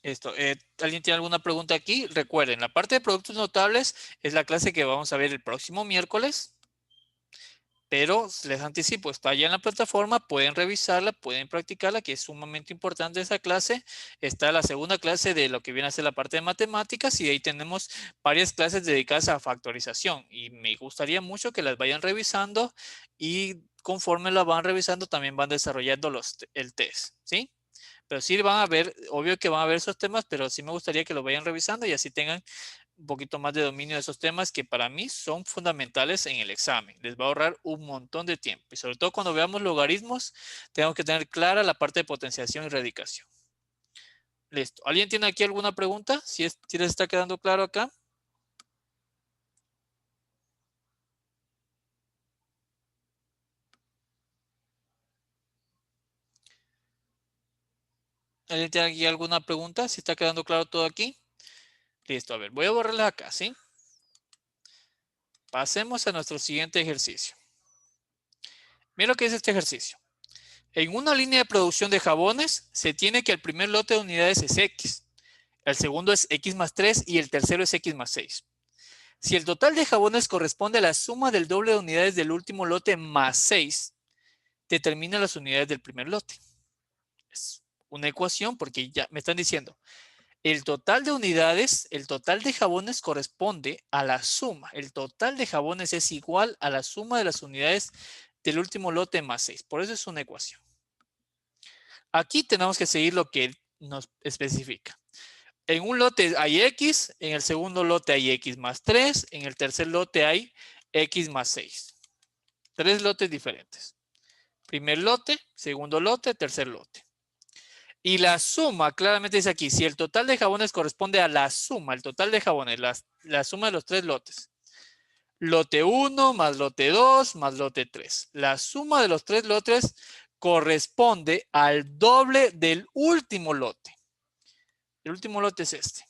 S1: Esto, ¿alguien tiene alguna pregunta aquí? Recuerden, la parte de productos notables es la clase que vamos a ver el próximo miércoles. Pero les anticipo, está allá en la plataforma, pueden revisarla, pueden practicarla, que es sumamente importante esa clase. Está la segunda clase de lo que viene a ser la parte de matemáticas y ahí tenemos varias clases dedicadas a factorización. Y me gustaría mucho que las vayan revisando y conforme la van revisando también van desarrollando el test, ¿sí? Pero sí van a ver, obvio que van a ver esos temas, pero sí me gustaría que lo vayan revisando y así tengan un poquito más de dominio de esos temas que para mí son fundamentales en el examen. Les va a ahorrar un montón de tiempo. Y sobre todo cuando veamos logaritmos, tenemos que tener clara la parte de potenciación y radicación. Listo. ¿Alguien tiene aquí alguna pregunta? Si les está quedando claro acá. ¿Alguien tiene aquí alguna pregunta? Si está quedando claro todo aquí. Listo. A ver, voy a borrarla acá, ¿sí? Pasemos a nuestro siguiente ejercicio. Mira lo que es este ejercicio. En una línea de producción de jabones, se tiene que el primer lote de unidades es X, el segundo es X más 3 y el tercero es X más 6. Si el total de jabones corresponde a la suma del doble de unidades del último lote más 6, determina las unidades del primer lote. Es una ecuación porque ya me están diciendo, el total de unidades, el total de jabones corresponde a la suma. El total de jabones es igual a la suma de las unidades del último lote más 6. Por eso es una ecuación. Aquí tenemos que seguir lo que nos especifica. En un lote hay X, en el segundo lote hay X más 3, en el tercer lote hay X más 6. 3 lotes diferentes. Primer lote, segundo lote, tercer lote. Y la suma, claramente dice aquí, si el total de jabones corresponde a la suma, el total de jabones, la suma de los 3 lotes. lote 1 más lote 2 más lote 3. La suma de los 3 lotes corresponde al doble del último lote. El último lote es este.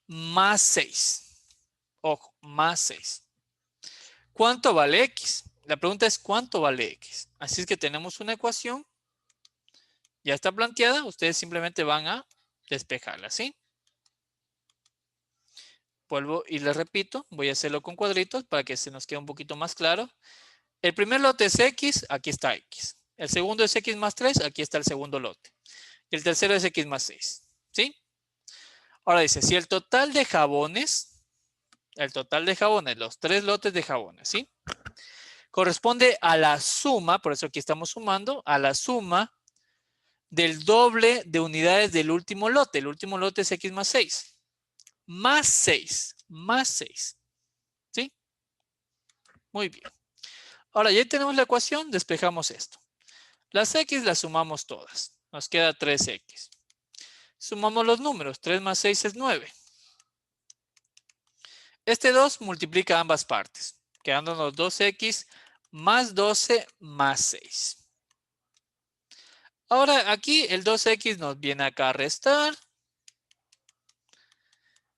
S1: Más 6. Ojo, más 6. ¿Cuánto vale X? La pregunta es ¿cuánto vale X? Así es que tenemos una ecuación. Ya está planteada. Ustedes simplemente van a despejarla, ¿sí? Vuelvo y les repito. Voy a hacerlo con cuadritos para que se nos quede un poquito más claro. El primer lote es X. Aquí está X. El segundo es X más 3. Aquí está el segundo lote. Y el tercero es X más 6. ¿Sí? Ahora dice, si el total de jabones, los 3 lotes de jabones, ¿sí? Corresponde a la suma, por eso aquí estamos sumando, a la suma del doble de unidades del último lote. El último lote es X más 6. Más 6. Más 6. ¿Sí? Muy bien. Ahora ya tenemos la ecuación, despejamos esto. Las X las sumamos todas. Nos queda 3X. Sumamos los números. 3 más 6 es 9. Este 2 multiplica ambas partes, quedándonos 2X más 12 más 6. Ahora aquí el 2X nos viene acá a restar.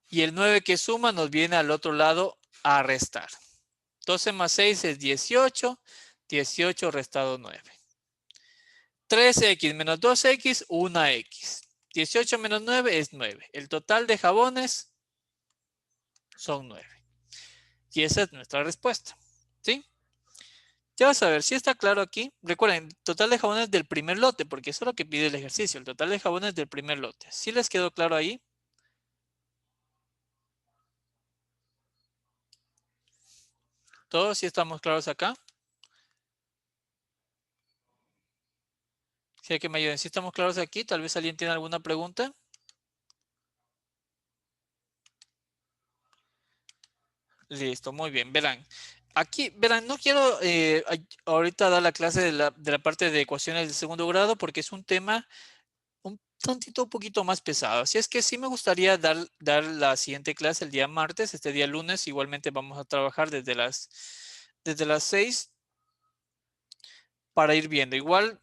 S1: Y el 9 que suma nos viene al otro lado a restar. 12 más 6 es 18. 18 restado 9. 3X menos 2X, 1X. 18 menos 9 es 9. El total de jabones son 9. Y esa es nuestra respuesta. ¿Sí? Ya vas a ver si está claro aquí. Recuerden, total de jabones del primer lote, porque eso es lo que pide el ejercicio. El total de jabones del primer lote. ¿Sí les quedó claro ahí? ¿Todos sí estamos claros acá? Si hay que me ayuden. ¿Sí estamos claros aquí? Tal vez alguien tiene alguna pregunta. Listo, muy bien. Verán, aquí, verán, no quiero ahorita dar la clase de la parte de ecuaciones de segundo grado porque es un tema un tantito, un poquito más pesado. Así es que sí me gustaría dar la siguiente clase el día martes. Este día lunes igualmente vamos a trabajar desde las 6 para ir viendo. Igual,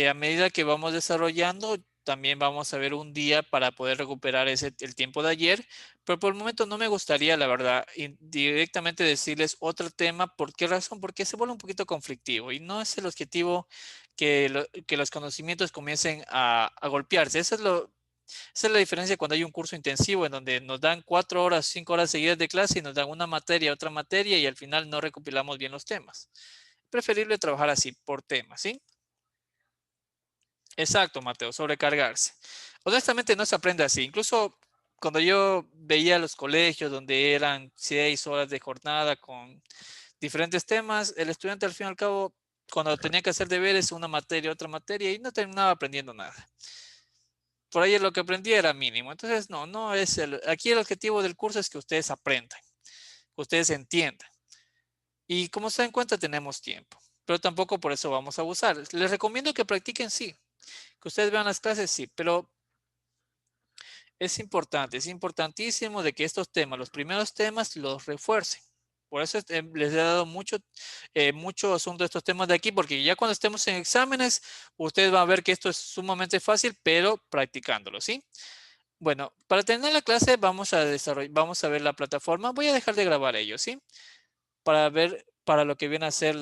S1: a medida que vamos desarrollando, también vamos a ver un día para poder recuperar el tiempo de ayer. Pero por el momento no me gustaría, la verdad, directamente decirles otro tema. ¿Por qué razón? Porque se vuelve un poquito conflictivo y no es el objetivo que los conocimientos comiencen a golpearse. Esa es la diferencia cuando hay un curso intensivo en donde nos dan 4 horas, 5 horas seguidas de clase y nos dan una materia, otra materia y al final no recopilamos bien los temas. Preferible trabajar así, por temas, ¿sí? Exacto, Mateo, sobrecargarse. Honestamente no se aprende así. Incluso cuando yo veía los colegios donde eran 6 horas de jornada con diferentes temas, el estudiante al fin y al cabo, cuando tenía que hacer deberes, una materia, otra materia, y no terminaba aprendiendo nada. Por ahí lo que aprendí era mínimo. Entonces, no es aquí el objetivo del curso es que ustedes aprendan, que ustedes entiendan. Y como se dan cuenta, tenemos tiempo. Pero tampoco por eso vamos a abusar. Les recomiendo que practiquen, sí. Que ustedes vean las clases, sí. Pero es importante, es importantísimo de que estos temas, los primeros temas, los refuercen. Por eso les he dado mucho asunto a estos temas de aquí, porque ya cuando estemos en exámenes, ustedes van a ver que esto es sumamente fácil, pero practicándolo, ¿sí? Bueno, para tener la clase vamos a ver la plataforma. Voy a dejar de grabar ello, ¿sí? Para ver, para lo que viene a ser